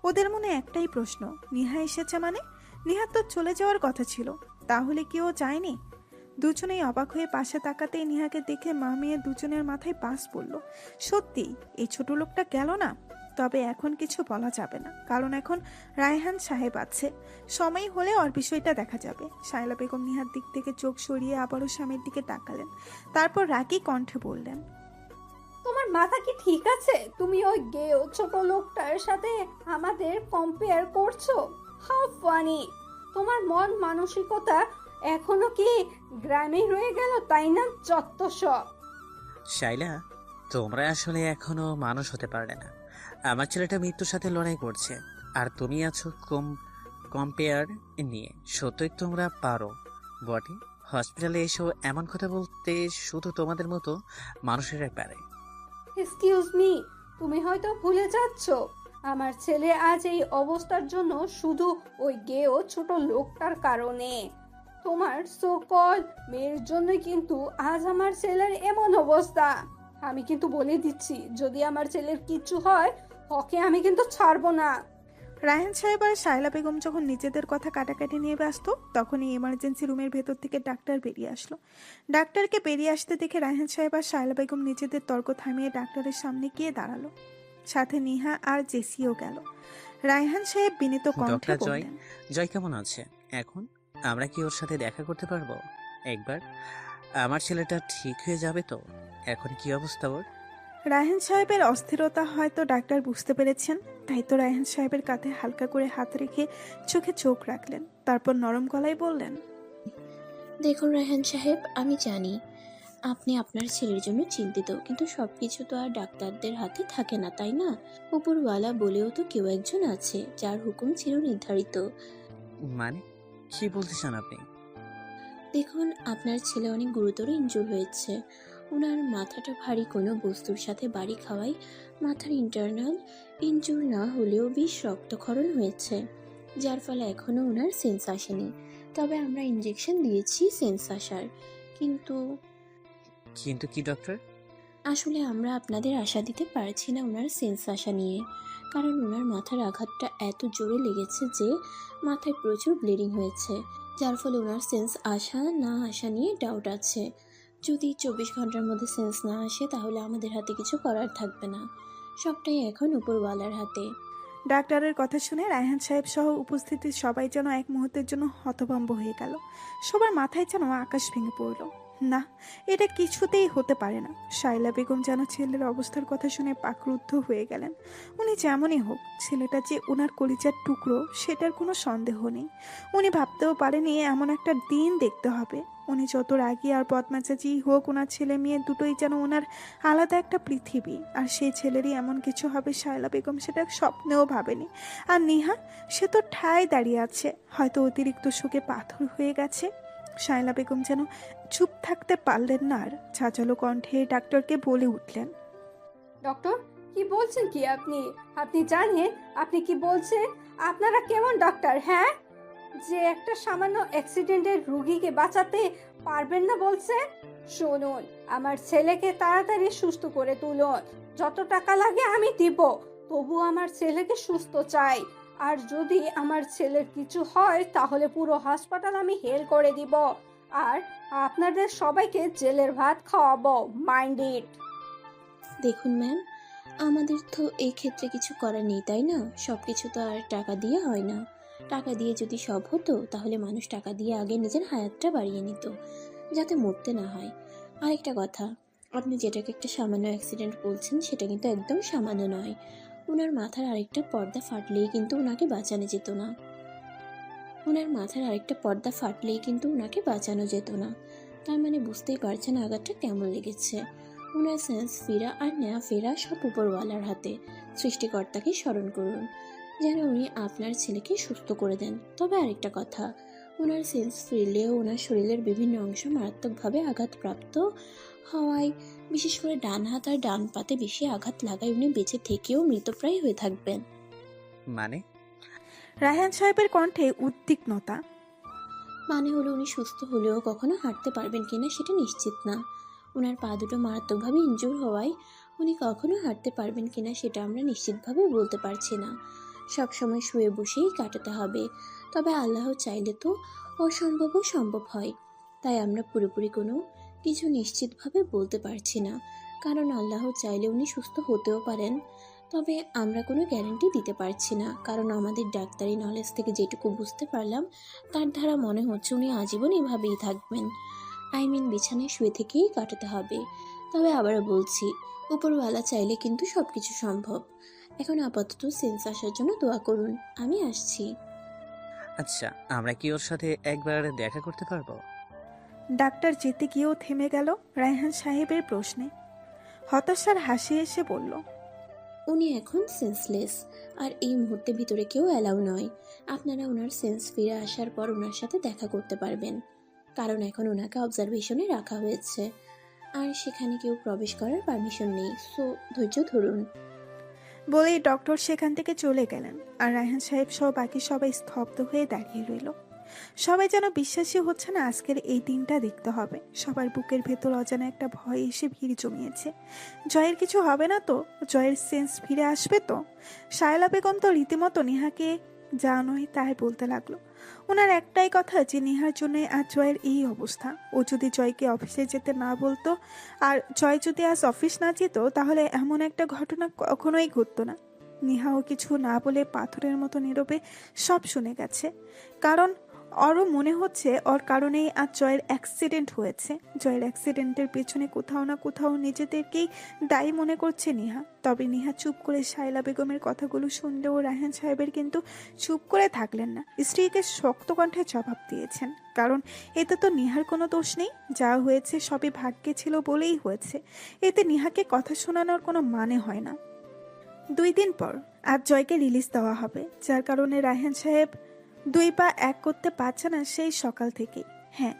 ওদের মনে একটাই প্রশ্ন, নিহা এসেছে মানে? নিহার তো চলে যাওয়ার কথা ছিল, তাহলে কি ও যায়নি? দুজনেই অবাক হয়ে পাশে তাকাতেই নিহাকে দেখে মা মেয়ে দুজনের মাথায় বাস পড়ল। সত্যি এই ছোট লোকটা গেল না? তবে এখন কিছু বলা যাবে না, কারণ এখন রায়হান সাহেব আছে। সময় হলে ওর বিষয়টা দেখা যাবে। শায়লা বেগম নিহার দিক থেকে চোখ সরিয়ে আবারও স্বামীর দিকে তাকালেন, তারপর রাগী কণ্ঠে বললেন, তোমার মাথা কি ঠিক আছে? তুমি ওই গেও ছোট লোকটার সাথে আমাদের কম্পেয়ার করছো? How funny! তোমার মন মানসিকতা এখনো কি গ্রামে রয়ে গেল, তাই না? যত সব। শাইলা, তোমরা আসলে এখনো মানুষ হতে পারলে না। আমার ছেলেটা মৃত্যুর সাথে লড়াই করছে, আর তুমি আছো কম্পেয়ার নিয়ে। সত্যই তোমরা পারো বটে। হসপিটালে এসেও এমন কথা বলতে শুধু তোমাদের মতো মানুষেরাই পারে। এক্সকিউজ মি, তুমি হয়তো ভুলে যাচ্ছ আমার ছেলে আজ এই অবস্থার জন্য শুধু ওই গেও ছোট লোকটার কারণে। তোমার সকল মেয়ের জন্য কিন্তু আজ আমার ছেলের এমন অবস্থা। আমি কিন্তু বলে দিচ্ছি, যদি আমার ছেলের কিছু হয় ওকে আমি কিন্তু ছাড়বো না। রায়হান সাহেব আর শায়লা বেগম যখন নিজেদের কথা কাটাকাটি নিয়ে ব্যস্ত, তখনই এমার্জেন্সি রুমের ভেতর থেকে ডাক্তার বেরিয়ে আসলো। ডাক্তারকে বেরিয়ে আসতে দেখে রায়হান সাহেব আর শায়লা বেগম নিজেদের তর্ক থামিয়ে ডাক্তারের সামনে গিয়ে দাঁড়ালো। সাথে নিহা আর জেসিও গেল। রায়হান সাহেব বিনীত কণ্ঠে ডক্টর জয়, বললেন, জয় কেমন আছে এখন? আমরা কি ওর সাথে দেখা করতে পারবো একবার? আমার ছেলেটা ঠিক হয়ে যাবে তো? এখন কি অবস্থা ওর? রায়হান সাহেবের অস্থিরতা হয়তো ডাক্তার বুঝতে পেরেছেন, তাই তো রায়হান সাহেবের কাঁধে হালকা করে হাত রেখে চোখে চোখ রাখলেন, তারপর নরম গলায় বললেন, দেখুন রায়হান সাহেব, আমি জানি আপনি আপনার ছেলের জন্য চিন্তিত, কিন্তু সবকিছু তো আর ডাক্তারদের হাতে থাকে না, তাই না? উপরওয়ালা বলেও তো কেউ একজন আছে যার হুকুম চির নির্ধারিত। মানে কি বলতে চান আপনি? দেখুন, আপনার ছেলে অনেক গুরুতর ইনজুর হয়েছে। ওনার মাথাটা ভারী কোনো বস্তুর সাথে বাড়ি খাওয়ায় মাথার ইন্টারনাল ইনজুর না হলেও বেশ রক্তক্ষরণ হয়েছে, যার ফলে এখনও ওনার সেন্স আসেনি। তবে আমরা ইঞ্জেকশন দিয়েছি সেন্স আসার। কিন্তু কিন্তু কি ডক্টর? আসলে আমরা আপনাদের আশা দিতে পারছি না ওনার সেন্স আসা নিয়ে, কারণ ওনার মাথার আঘাতটা এত জোরে লেগেছে যে মাথায় প্রচুর ব্লিডিং হয়েছে, যার ফলে ওনার সেন্স আসা না আসা নিয়ে ডাউট আছে। যদি 24 ঘন্টার মধ্যে সেন্স না আসে তাহলে আমাদের হাতে কিছু করার থাকবে না, সবটাই এখন উপরওয়ালার হাতে। ডাক্তারের কথা শুনে রায়হান সাহেব সহ উপস্থিত সবাই যেন এক মুহূর্তের জন্য হতভম্ব হয়ে গেল। সবার মাথায় যেন আকাশ ভেঙে পড়ল। না, এটা কিছুতেই হতে পারে না। শাইলা বেগম যেন ছেলের অবস্থার কথা শুনে পাকরুদ্ধ হয়ে গেলেন। উনি যেমনই হোক, ছেলেটা যে ওনার কলিজার টুকরো সেটার কোনো সন্দেহ নেই। উনি ভাবতেও পারেনি এমন একটা দিন দেখতে হবে। উনি যত রাগী আর বদমেজাজি হোক, ওনার ছেলে মেয়ে দুটোই যেন ওনার আলাদা একটা পৃথিবী। আর সেই ছেলেরই এমন কিছু হবে শায়লা বেগম সেটা স্বপ্নেও ভাবেনি। আর নিহা, সে তো ঠায় দাঁড়িয়ে আছে, হয়তো অতিরিক্ত শোকে পাথর হয়ে গেছে। শায়লা বেগম যেন চুপ থাকতে পারলেন না আর চাচালো কণ্ঠে ডাক্তারকে বলে উঠলেন, ডক্টর, কি বলছেন কি আপনি? আপনি জানেন আপনি কি বলছেন? আপনারা কেমন ডাক্তার, হ্যাঁ? যে একটা সামান্য অ্যাক্সিডেন্টের রোগীকে বাঁচাতে পারবেন না বলছেন? শুনুন, আমার ছেলেকে তাড়াতাড়ি সুস্থ করে তুলুন। যত টাকা লাগে আমি দিব, তবু আমার ছেলেকে সুস্থ চাই। আর যদি আমার ছেলের কিছু হয় তাহলে পুরো হাসপাতাল আমি হেল করে দিব, আর আপনাদের সবাইকে জেলের ভাত খাওয়াবো। Mind it. দেখুন ম্যাম, আমাদের তো এই ক্ষেত্রে কিছু করার নেই, তাই না? সব কিছু তো আর টাকা দিয়ে হয় না। টাকা দিয়ে যদি সব হতো তাহলে মানুষ টাকা দিয়ে আগে নিজের হায়াতটা বাড়িয়ে নিত, যাতে মরতে না হয়। আরেকটা কথা, আপনি যেটাকে একটা সামান্য অ্যাক্সিডেন্ট বলছেন সেটা কিন্তু একদম সামান্য নয়। ওনার মাথার আরেকটা পর্দা ফাটলেই কিন্তু ওনাকে বাঁচানো যেত না। ওনাকে বাঁচানো যেত না। তার মানে বুঝতেই পারছেন আঘাতটা কেমন লেগেছে। ওনার সেন্স ফেরা আর নেয়া ফেরা সব উপরওয়ালার হাতে। সৃষ্টিকর্তাকে স্মরণ করুন যেন উনি আপনার ছেলেকে সুস্থ করে দেন। তবে আরেকটা কথা, ওনার সেন্স ফিরলেও ওনার শরীরের বিভিন্ন অংশ মারাত্মকভাবে আঘাতপ্রাপ্ত হওয়ায়, বিশেষ করে ডান হাত আর ডান পাতে বেশি আঘাত লাগায় উনি বেঁচে থেকেও মৃতপ্রায় হয়ে থাকবেন। মানে রায়হান সাহেবের কণ্ঠে উদ্বিগ্নতা। মানে হলো উনি সুস্থ হলেও কখনো হাঁটতে পারবেন কিনা সেটা নিশ্চিত না। ওনার পা দুটো মারাত্মকভাবে ইনজুর হওয়ায় উনি কখনো হাঁটতে পারবেন কিনা সেটা আমরা নিশ্চিতভাবে বলতে পারছি না। সব সময় শুয়ে বসেই কাটাতে হবে। তবে আল্লাহ চাইলে তো অসম্ভবও সম্ভব হয়। তাই আমরা পুরোপুরি কোনো কিছু নিশ্চিতভাবে বলতে পারছি না, কারণ আল্লাহ চাইলে উনি সুস্থ হতেও পারেন। তবে আমরা কোনো গ্যারান্টি দিতে পারছি না, কারণ আমাদের ডাক্তারি নলেজ থেকে যেটুকু বুঝতে পারলাম তার দ্বারা মনে হচ্ছে উনি আজীবন এভাবেই থাকবেন। বিছানায় শুয়ে থেকেই কাটাতে হবে। তবে আবারও বলছি, উপরওয়ালা চাইলে কিন্তু সবকিছু সম্ভব। এখন আপাতত সেন্স আসার জন্য দোয়া করুন। আমি আসছি। আচ্ছা, আমরা কি ওর সাথে একবার দেখা করতে পারবো? ডাক্তার যেতে গিয়েও থেমে গেল রায়হান সাহেবের প্রশ্নে। হতাশার হাসি এসে বলল, উনি এখন সেন্সলেস, আর এই মুহূর্তে ভিতরে কেউ অ্যালাউ নয়। আপনারা ওনার সেন্স ফিরে আসার পর ওনার সাথে দেখা করতে পারবেন, কারণ এখন ওনাকে অবজারভেশনে রাখা হয়েছে আর সেখানে কেউ প্রবেশ করার পারমিশন নেই। সো ধৈর্য ধরুন। বলেই ডক্টর সেখান থেকে চলে গেলেন। আর রায়হান সাহেব সহ বাকি সবাই স্তব্ধ হয়ে দাঁড়িয়ে রইল। সবাই যেন বিশ্বাসই হচ্ছে না আজকের এই দিনটা দেখতে হবে। সবার বুকের ভেতর অজানা একটা ভয় এসে ভিড় জমিয়েছে। জয়ের কিছু হবে না তো? জয়ের সেন্স ফিরে আসবে তো? শায়লা বেগম তো রীতিমতো নেহাকে যা নয় তাই বলতে লাগলো। ওনার একটাই কথা যে নেহার জন্য আজ জয়ের এই অবস্থা। ও যদি জয়কে অফিসে যেতে না বলতো, আর জয় যদি আজ অফিস না যেত, তাহলে এমন একটা ঘটনা কখনোই ঘটতো না। নেহাও কিছু না বলে পাথরের মতো নীরবে সব শুনে গেছে। কারণ ওরও মনে হচ্ছে ওর কারণেই আজ জয়ের অ্যাক্সিডেন্ট হয়েছে। জয়ের অ্যাক্সিডেন্টের পেছনে কোথাও না কোথাও নিজেদেরকেই দায়ী মনে করছে নিহা। তবে নিহা চুপ করে শায়লা বেগমের কথাগুলো শুনলেও রায়হান সাহেবের কিন্তু চুপ করে থাকলেন না। স্ত্রীকে শক্ত কণ্ঠে জবাব দিয়েছেন, কারণ এতে তো নিহার কোনো দোষ নেই। যা হয়েছে সবই ভাগ্যে ছিল বলেই হয়েছে, এতে নিহাকে কথা শোনানোর কোনো মানে হয় না। 2 দিন পর আজ জয়কে রিলিজ দেওয়া হবে, যার কারণে রায়হান সাহেব 2 পা এক করতে পারছে না সেই সকাল থেকেই। হ্যাঁ,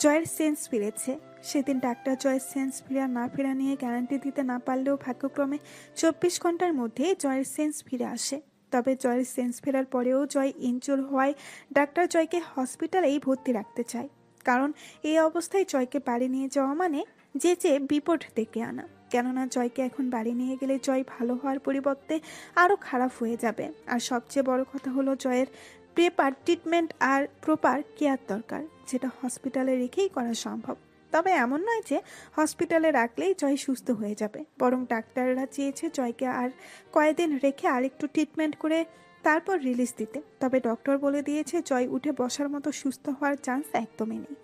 জয়ের সেন্স ফিরেছে। সেদিন ডাক্তার জয়ের সেন্স ফেরা নিয়ে গ্যারান্টি দিতে না পারলেও ভাগ্যক্রমে 24 ঘন্টার মধ্যে জয়ের সেন্স ফিরে আসে। তবে জয়ের সেন্স ফেরার পরেও জয় ইনজুর হওয়ায় ডাক্তার জয়কে হসপিটালেই ভর্তি রাখতে চায়, কারণ এই অবস্থায় জয়কে বাড়ি নিয়ে যাওয়া মানে যে বিপদ ডেকে আনা। কেননা জয়কে এখন বাড়ি নিয়ে গেলে জয় ভালো হওয়ার পরিবর্তে আরও খারাপ হয়ে যাবে। আর সবচেয়ে বড় কথা হলো জয়ের প্রপার ট্রিটমেন্ট আর প্রপার কেয়ার দরকার, যেটা হসপিটালে রেখেই করা সম্ভব। তবে এমন নয় যে হসপিটালে রাখলেই জয় সুস্থ হয়ে যাবে, বরং ডাক্তাররা চেয়েছে জয়কে আর কয়েকদিন রেখে আর একটু ট্রিটমেন্ট করে তারপর রিলিজ দিতে। তবে ডক্টর বলে দিয়েছে জয় উঠে বসার মতো সুস্থ হওয়ার চান্স একদমই নেই।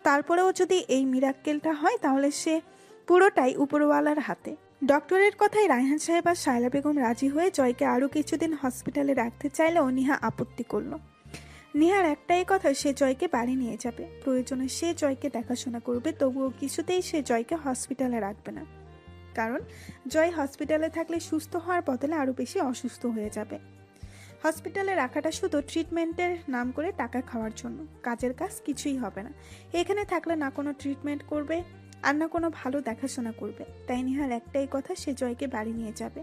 তারপরেও যদি এই মিরাক্কেলটা হয় তাহলে সে পুরোটাই উপরওয়ালার হাতে। ডক্টরের কথায় রায়হান সাহেব আর শায়লা বেগম রাজি হয়ে জয়কে আরও কিছুদিন হসপিটালে রাখতে চাইলেও নিহা আপত্তি করল। নিহার একটাই কথা, সে জয়কে বাড়ি নিয়ে যাবে, প্রয়োজনে সে জয়কে দেখাশোনা করবে, তবুও কিছুতেই সে জয়কে হসপিটালে রাখবে না। কারণ জয় হসপিটালে থাকলে সুস্থ হওয়ার বদলে আরও বেশি অসুস্থ হয়ে যাবে। হসপিটালে রাখাটা শুধু ট্রিটমেন্টের নাম করে টাকা খাওয়ার জন্য, কাজের কাজ কিছুই হবে না। এখানে থাকলে না কোনো ট্রিটমেন্ট করবে আর না কোনো ভালো দেখাশোনা করবে। তাই নিহার একটাই কথা, সে জয়কে বাড়ি নিয়ে যাবে।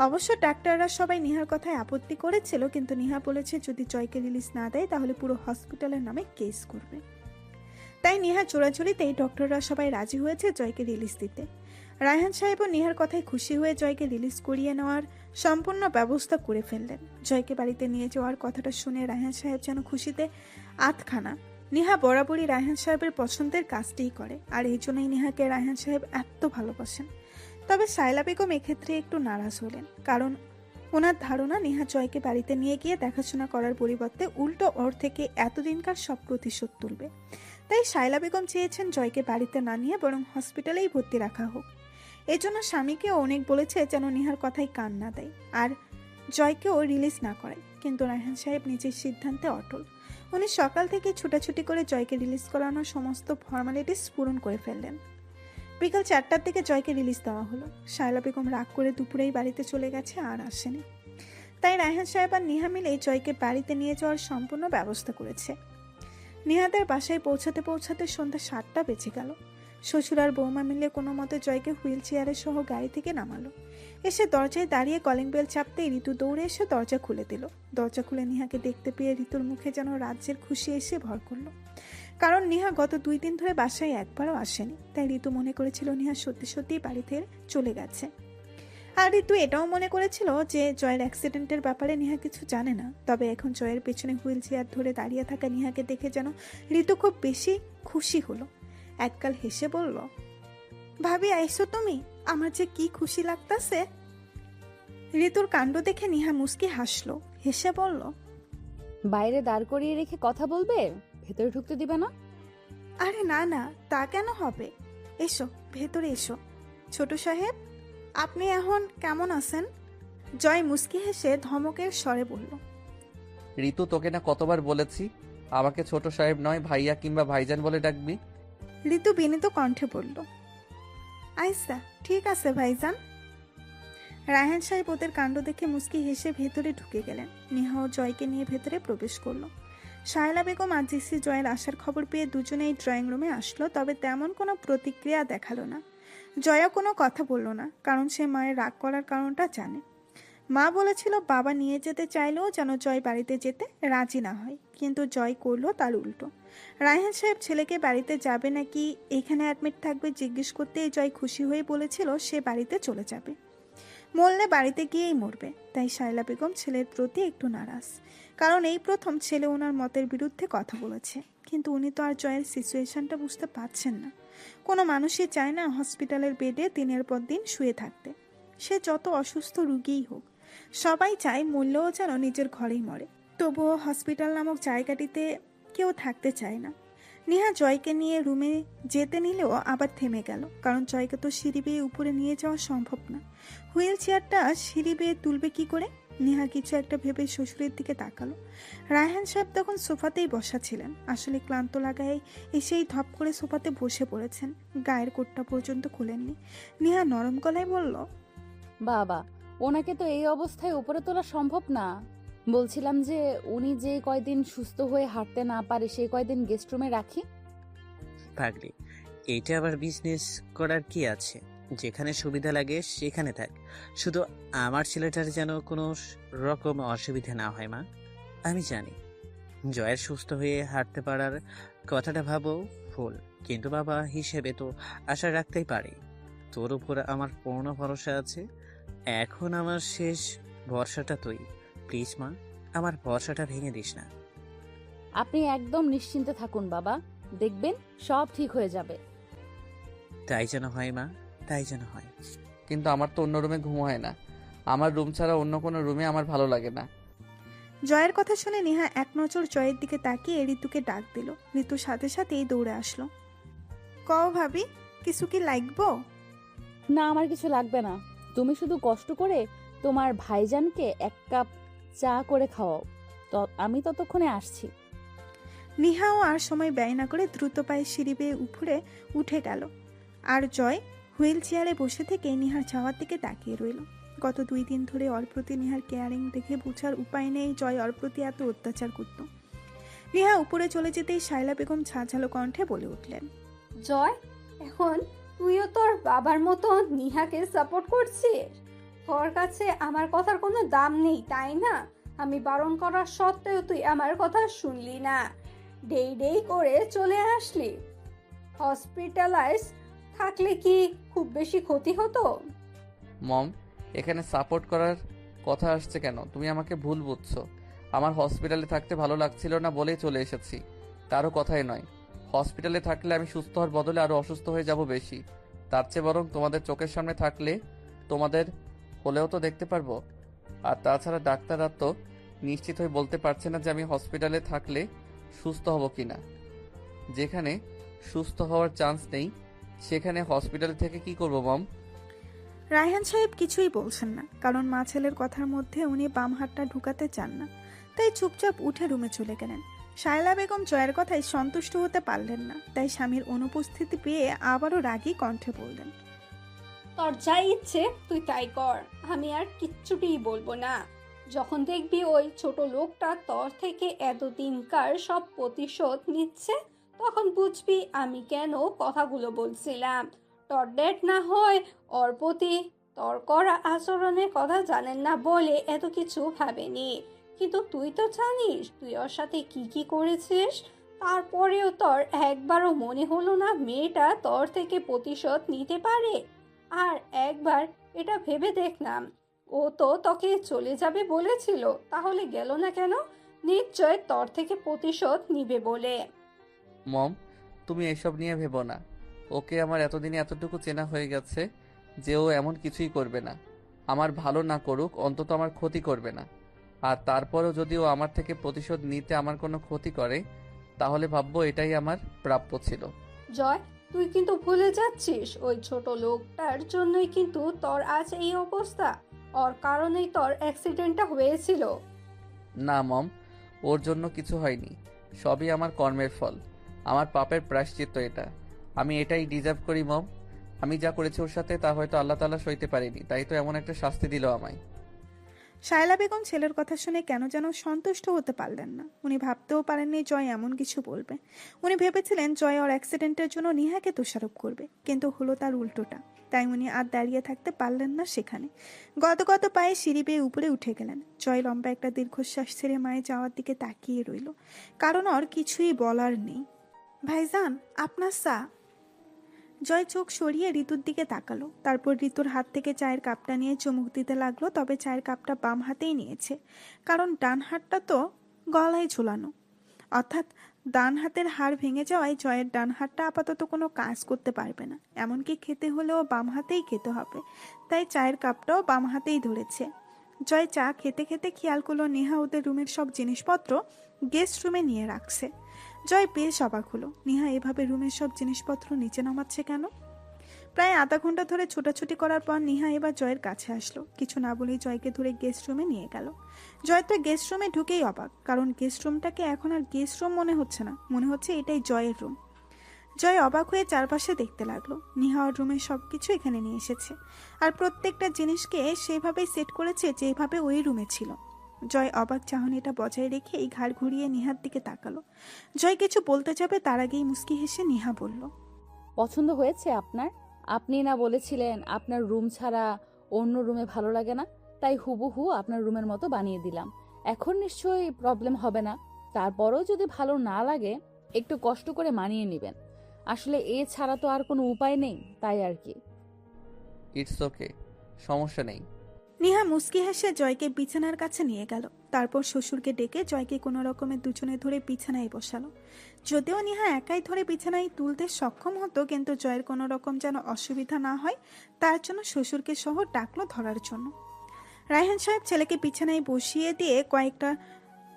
অবশ্য ডাক্তাররা সবাই নিহার কথায় আপত্তি করেছিল, কিন্তু নিহা বলেছে যদি জয়কে রিলিজ না দেয় তাহলে পুরো হসপিটালের নামে কেস করবে। তাই নিহা জোরাজুরিতেই ডক্টররা সবাই রাজি হয়েছে জয়কে রিলিজ দিতে। রায়হান সাহেবও নিহার কথায় খুশি হয়ে জয়কে রিলিজ করিয়ে নেওয়ার সম্পূর্ণ ব্যবস্থা করে ফেললেন। জয়কে বাড়িতে নিয়ে যাওয়ার কথাটা শুনে রায়হান সাহেব যেন খুশিতে আধখানা। নিহা বরাবরই রায়হান সাহেবের পছন্দের কাজটিই করে, আর এই জন্যই নিহাকে রায়হান সাহেব এত ভালোবাসেন। তবে শায়লা বেগম এক্ষেত্রে একটু নারাজ হলেন, কারণ ওনার ধারণা নিহা জয়কে বাড়িতে নিয়ে গিয়ে দেখাশোনা করার পরিবর্তে উল্টো ওর থেকে এতদিনকার সব প্রতিশোধ তুলবে। তাই শায়লা বেগম চেয়েছেন জয়কে বাড়িতে না নিয়ে বরং হসপিটালেই ভর্তি রাখা হোক। এজন্য স্বামীকেও অনেক বলেছে যেন নিহার কথায় কান না দেয় আর জয়কেও রিলিজ না করায়, কিন্তু রায়হান সাহেব নিজের সিদ্ধান্তে অটল। উনি সকাল থেকে ছুটাছুটি করে জয়কে রিলিজ করানোর সমস্ত ফর্মালিটিস পূরণ করে ফেললেন। বিকাল 4টার দিকে জয়কে রিলিজ দেওয়া হলো। শায়লা বেগম রাগ করে দুপুরেই বাড়িতে চলে গেছে, আর আসেনি। তাই রায়হান সাহেব আর নিহা মিলে জয়কে বাড়িতে নিয়ে যাওয়ার সম্পূর্ণ ব্যবস্থা করেছে। নিহাদের বাসায় পৌঁছাতে পৌঁছাতে সন্ধ্যা 7টা বেজে গেল। শ্বশুর আর বৌমা মিলে কোনো মতে জয়কে হুইল চেয়ারে সহ গাড়ি থেকে নামালো। এসে দরজায় দাঁড়িয়ে কলিং বেল চাপতেই ঋতু দৌড়ে এসে দরজা খুলে দিল। দরজা খুলে নিহাকে দেখতে পেয়ে ঋতুর মুখে যেন রাজ্যের খুশি এসে ভর করলো, কারণ নিহা গত 2 দিন ধরে বাসায় একবারও আসেনি। তাই ঋতু মনে করেছিল নিহা সত্যি সত্যি বাড়িতে চলে গেছে। আর ঋতু এটাও মনে করেছিল যে জয়ের অ্যাক্সিডেন্টের ব্যাপারে নিহা কিছু জানে না। তবে এখন জয়ের পেছনে হুইল চেয়ার ধরে দাঁড়িয়ে থাকা নিহাকে দেখে যেন ঋতু খুব বেশি খুশি হলো। এককাল হেসে বলল, ভাবি আইসো তুমি, আমার যে কি খুশি লাগতাছে। ঋতুর কাণ্ড দেখে নিহা মুস্কি হাসলো, হেসে বলল, বাইরে দাঁড় করিয়ে রেখে কথা বলবে, ভেতরে ঢুকতে দিবে না? আরে না না, তা কেন হবে, এসো ভেতরে এসো। ছোট সাহেব, আপনি এখন কেমন আছেন? জয় মুস্কি হেসে ধমকের স্বরে বলল। ঋতু, তোকে না কতবার বলেছি আমাকে ছোট সাহেব নয় ভাইয়া কিংবা ভাইজান বলে ডাকবি। ঋতু বিনীত কণ্ঠে বলল, আইসা ঠিক আছে ভাইজান। রায়হান সাহেব ওদের কাণ্ড দেখে মুস্কি হেসে ভেতরে ঢুকে গেলেন। নিহা ও জয়কে নিয়ে ভেতরে প্রবেশ করলো। শায়লা বেগম আর জিসি জয়ের আসার খবর পেয়ে দুজনেই ড্রয়িং রুমে আসলো, তবে তেমন কোনো প্রতিক্রিয়া দেখালো না। জয়া কোনো কথা বলল না, কারণ সে মায়ের রাগ করার কারণটা জানে। মা বলেছিল বাবা নিয়ে যেতে চাইলেও যেন জয় বাড়িতে যেতে রাজি না হয়, কিন্তু জয় করলো তার উল্টো। রায়হান সাহেব ছেলেকে বাড়িতে যাবে নাকি এখানে অ্যাডমিট থাকবে জিজ্ঞেস করতেই জয় খুশি হয়ে বলেছিল সে বাড়িতে চলে যাবে, মরলে বাড়িতে গিয়েই মরবে। তাই শায়লা বেগম ছেলের প্রতি একটু নারাজ, কারণ এই প্রথম ছেলে ওনার মতের বিরুদ্ধে কথা বলেছে। কিন্তু উনি তো আর জয়ের সিচুয়েশনটা বুঝতে পারছেন না। কোনো মানুষই চায় না হসপিটালের বেডে দিনের পর দিন শুয়ে থাকতে, সে যত অসুস্থ রুগীই হোক। সবাই চায় মরলেও যেন নিজের ঘরেই মরে। তবুও হসপিটাল নামক জায়গাটিতে কেউ থাকতে চায় না। নেহা জয়কে নিয়ে রুমে যেতে নিলেও আবার থেমে গেল, কারণ জয়কে তো সিঁড়ি বেয়ে উপরে নিয়ে যাওয়া সম্ভব না। হুইল চেয়ারটা সিঁড়ি বেয়ে তুলবে কি করে? নেহা কিছু একটা ভেবে শ্বশুরের দিকে তাকালো। রায়হান সাহেব তখন সোফাতেই বসা ছিলেন। আসলে ক্লান্ত লাগায় এসেই ধপ করে সোফাতে বসে পড়েছেন, গায়ের কোটটা পর্যন্ত খোলেননি। নেহা নরম গলায় বলল, বাবা, ওনাকে তো এই অবস্থায় উপরে তোলা সম্ভব না। বলছিলাম যে উনি যে কয়দিন সুস্থ হয়ে হাঁটতে না পারে সেই কয়দিন গেস্ট রুমে রাখি। পাগলি, এইটা আবার বিজনেস করার কি আছে? যেখানে সুবিধা লাগে সেখানে থাক, শুধু আমার ছেলেটার যেন কোনো রকম অসুবিধা না হয় মা। আমি জানি জয়ের সুস্থ হয়ে হাঁটতে পারার কথাটা ভাবো ভুল, কিন্তু বাবা হিসেবে তো আশা রাখতেই পারে। তোর উপর আমার পূর্ণ ভরসা আছে। এখন আমার শেষ ভরসাটা তুই। প্লিজ মা, আমার ভরসাটা ভেঙে দিস না। আপনি একদম নিশ্চিন্তে থাকুন বাবা, দেখবেন সব ঠিক হয়ে যাবে। তাই যেন হয় মা, তাই যেন হয়। কিন্তু আমার তো অন্য রুমে ঘুম হয় না। আমার রুম ছাড়া অন্য কোনো রুমে আমার ভালো লাগে না। জয়ের কথা শুনে নেহা এক নজর জয়ের দিকে তাকিয়ে ঋতুকে ডাক দিল। ঋতুর সাথে সাথেই দৌড়ে আসলো। কও ভাবি, কিছু কি লাগবো? না, আমার কিছু লাগবে না। তুমি শুধু কষ্ট করে তোমার ভাইজানকে এক কাপ চা করে খাওয়াও, আমি ততক্ষণে আসছি। নিহাও আর সময় ব্যয় না করে দ্রুত পায়ে সিঁড়ি বেয়ে উপরে উঠে গেল। আর জয় হুইল চেয়ারে বসে থেকে নিহার যাওয়ার দিকে তাকিয়ে রইল। গত 2 দিন ধরে ওর প্রতি নিহার কেয়ারিং দেখে বোঝার উপায় নেই জয় ওর প্রতি এত অত্যাচার করত। নিহা উপরে চলে যেতেই শায়লা বেগম ঝাঁঝালো কণ্ঠে বলে উঠলেন, জয়, এখন তুইও তোর বাবার মতো নিহাকে সাপোর্ট করছিস? তোর কাছে আমার কথার কোনো দাম নেই, তাই না? আমি বারণ করার সত্ত্বেও তুই আমার কথা শুনলি না, ডেই করে চলে আসলি। হসপিটালাইজ থাকলে কি খুব বেশি ক্ষতি হতো? মম, এখানে সাপোর্ট করার কথা আসছে কেন? তুমি আমাকে ভুল বুঝছো। আমার হসপিটালে থাকতে ভালো লাগছিল না বলেই চলে এসেছি, কারো কথাই নয়। হসপিটালে থাকলে আমি সুস্থ হওয়ার বদলে আরো অসুস্থ হয়ে যাব বেশি। তার চেয়ে বরং তোমাদের চোখের সামনে থাকলে তোমাদের হলেও তো দেখতে পারবো। আর তাছাড়া ডাক্তাররা তো নিশ্চিত হয়ে বলতে পারছে না যে আমি হসপিটালে থাকলে সুস্থ হব কিনা। যেখানে সুস্থ হওয়ার চান্স নেই সেখানে হসপিটালে থেকে কি করব মম? রায়হান সাহেব কিছুই বলছেন না, কারণ মা ছেলের কথার মধ্যে উনি বাম হাতটা ঢুকাতে চান না। তাই চুপচাপ উঠে রুমে চলে গেলেন। শায়লা বেগম জয়ের কথায় সন্তুষ্ট হতে পারলেন না, তাই স্বামীর অনুপস্থিতি পেয়ে আবারও রাগী কণ্ঠে বললেন, তোর যা ইচ্ছে তুই তাই কর, আমি আর কিচ্ছুটিই বলবো না। যখন দেখবি ওই ছোট লোকটা তোর থেকে এতদিনকার সব প্রতিশোধ নিচ্ছে, তখন বুঝবি আমি কেন কথাগুলো বলছিলাম। তোর ড্যাড না হয় ওর প্রতি তোর করা আচরণের কথা জানেন না বলে এত কিছু ভাবেনি, কিন্তু তুই তো জানিস তুই ওর সাথে কি কি করেছিস। তারপরেও তোর একবারও মনে হলো না মেয়েটা তোর থেকে প্রতিশোধ নিতে পারে? আর একবার এটা ভেবে দেখলাম, ও তো তোকে চলে যাবে বলেছিল, তাহলে গেল না কেন? নিশ্চয় তোর থেকে প্রতিশোধ নিবে বলে। মম, তুমি এসব নিয়ে ভেবো না। ওকে আমার এতদিনে এতটুকু চেনা হয়ে গেছে যে ও এমন কিছুই করবে না। আমার ভালো না করুক, অন্তত আমার ক্ষতি করবে না। আর তারপরও যদি ও আমার থেকে প্রতিশোধ নিতে আমার কোনো ক্ষতি করে, তাহলে ভাববো এটাই আমার প্রাপ্য ছিল। জয়, তুই কিন্তু ভুলে যাচ্ছিস ওই ছোট লোকটার জন্যই কিন্তু তোর আজ এই অবস্থা। ওর কারণেই তোর অ্যাক্সিডেন্টটা হয়েছিল। না মম, ওর জন্য কিছু হয়নি। সবই আমার কর্মের ফল, আমার পাপের প্রায়শ্চিত্ত এটা। আমি এটাই ডিজার্ভ করি মম। আমি যা করেছি ওর সাথে তা হয়তো আল্লাহ তাআলা সইতে পারেনি, তাই তো এমন একটা শাস্তি দিল আমায়। শায়লা বেগম ছেলের কথা শুনে কেন যেন সন্তুষ্ট হতে পারলেন না। উনি ভাবতেও পারেননি জয় এমন কিছু বলবে। উনি ভেবেছিলেন জয় ওর অ্যাক্সিডেন্টের জন্য নিহাকে দোষারোপ করবে, কিন্তু হলো তার উল্টোটা। তাই উনি আর দাঁড়িয়ে থাকতে পারলেন না সেখানে। গত পায়ে সিঁড়ি বেয়ে উপরে উঠে গেলেন। জয় লম্বা একটা দীর্ঘশ্বাস ছেড়ে মায়ে যাওয়ার দিকে তাকিয়ে রইল, কারণ ওর কিছুই বলার নেই। ভাইজান, আপনার চা। জয় চোখ সরিয়ে ঋতুর দিকে তাকালো, তারপর ঋতুর হাত থেকে চায়ের কাপটা নিয়ে চুমুক দিতে লাগলো। তবে চায়ের কাপটা বাম হাতেই নিয়েছে, কারণ ডান হাতটা তো গলায় ঝুলানো। অর্থাৎ ডান হাতের হাড় ভেঙে যাওয়ায় জয়ের ডান হাতটা আপাতত কোনো কাজ করতে পারবে না, এমনকি খেতে হলেও বাম হাতেই খেতে হবে। তাই চায়ের কাপটাও বাম হাতেই ধরেছে। জয় চা খেতে খেতে খেয়াল করলো নেহা ওদের রুমের সব জিনিসপত্র গেস্ট রুমে নিয়ে রাখছে। জয় বেশ অবাক হলো, নেহা এভাবে রুমের সব জিনিসপত্র নিচে নামাচ্ছে কেন? প্রায় আধা ঘন্টা ধরে ছোটাছুটি করার পর নেহা এবার জয়ের কাছে আসলো। কিছু না বলেই জয়কে ধরে গেস্ট রুমে নিয়ে গেল। জয় তো গেস্ট রুমে ঢুকেই অবাক, কারণ গেস্ট রুমটাকে এখন আর গেস্ট রুম মনে হচ্ছে না, মনে হচ্ছে এটাই জয়ের রুম। জয় অবাক হয়ে চারপাশে দেখতে লাগলো। নেহা ওর রুমের সবকিছু এখানে নিয়ে এসেছে, আর প্রত্যেকটা জিনিসকে সেইভাবেই সেট করেছে যেভাবে ওই রুমে ছিল। জয় অবাক চাহনিটা বজায় রেখে এই ঘাড় ঘুরিয়ে নেহার দিকে তাকালো। জয় কিছু বলতে যাবে তার আগেই মুস্কি হেসে নেহা বলল, পছন্দ হয়েছে আপনার? আপনি না বলেছিলেন আপনার রুম ছাড়া অন্য রুমে ভালো লাগে না, তাই হুবহু আপনার রুমের মতো বানিয়ে দিলাম। এখন নিশ্চয়ই প্রবলেম হবে না। তারপরও যদি ভালো না লাগে একটু কষ্ট করে মানিয়ে নেবেন। আসলে এ ছাড়া তো আর কোনো উপায় নেই, তাই আর কি। ইটস ওকে, সমস্যা নেই। নেহা মুস্কি হেসে জয়কে বিছানার কাছে নিয়ে গেল। তারপর শ্বশুরকে ডেকে জয়কে কোনো রকমের দুজনে ধরে বিছানায় বসালো। যদিও নেহা একাই ধরে বিছানায় তুলতে সক্ষম হতো, কিন্তু জয়ের কোনো রকম যেন অসুবিধা না হয় তার জন্য শ্বশুরকে সহ ডাকলো ধরার জন্য। রায়হান সাহেব ছেলেকে বিছানায় বসিয়ে দিয়ে কয়েকটা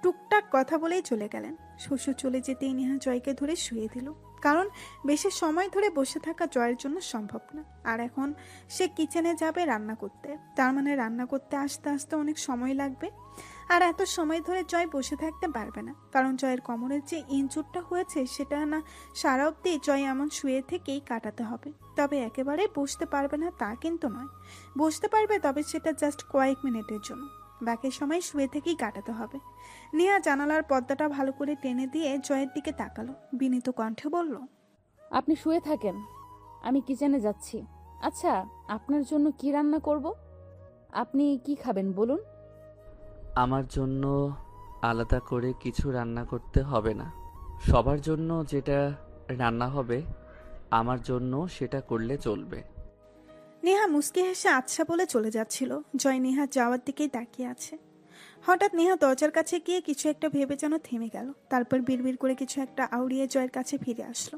টুকটাক কথা বলেই চলে গেলেন। শ্বশুর চলে যেতেই নেহা জয়কে ধরে শুয়ে দিল, কারণ বেশি সময় ধরে বসে থাকা জয়ের জন্য সম্ভব না। আর এখন সে কিচেনে যাবে রান্না করতে, তার মানে রান্না করতে আসতে আসতে অনেক সময় লাগবে। আর এত সময় ধরে জয় বসে থাকতে পারবে না, কারণ জয়ের কোমরের যে ইনজুরটা হয়েছে সেটা না সারা অবধি জয় এমন শুয়ে থেকেই কাটাতে হবে। তবে একেবারে বসতে পারবে না তা কিন্তু নয়, বসতে পারবে, তবে সেটা জাস্ট কয়েক মিনিটের জন্য, বাকি সময় শুয়ে থেকেই কাটাতে হবে। নেহা জানালার পর্দাটা ভালো করে টেনে দিয়ে জয়ের দিকে তাকালো, বিনীত কণ্ঠে বলল, আপনি শুয়ে থাকেন, আমি কিচেনে যাচ্ছি। আচ্ছা, আপনার জন্য কি রান্না করব? আপনি কি খাবেন বলুন? আমার জন্য আলাদা করে কিছু রান্না করতে হবে না। সবার জন্য যেটা রান্না হবে আমার জন্য সেটা করলে চলবে। নেহা মুস্কি হেসে আচ্ছা বলে চলে যাচ্ছিল। জয় নেহা যাওয়ার দিকেই তাকিয়ে আছে। হঠাৎ নেহা দরজার কাছে গিয়ে কিছু একটা ভেবে যেন থেমে গেল। তারপর বিড়বিড় করে কিছু একটা আউড়িয়ে জয়ের কাছে ফিরে আসলো।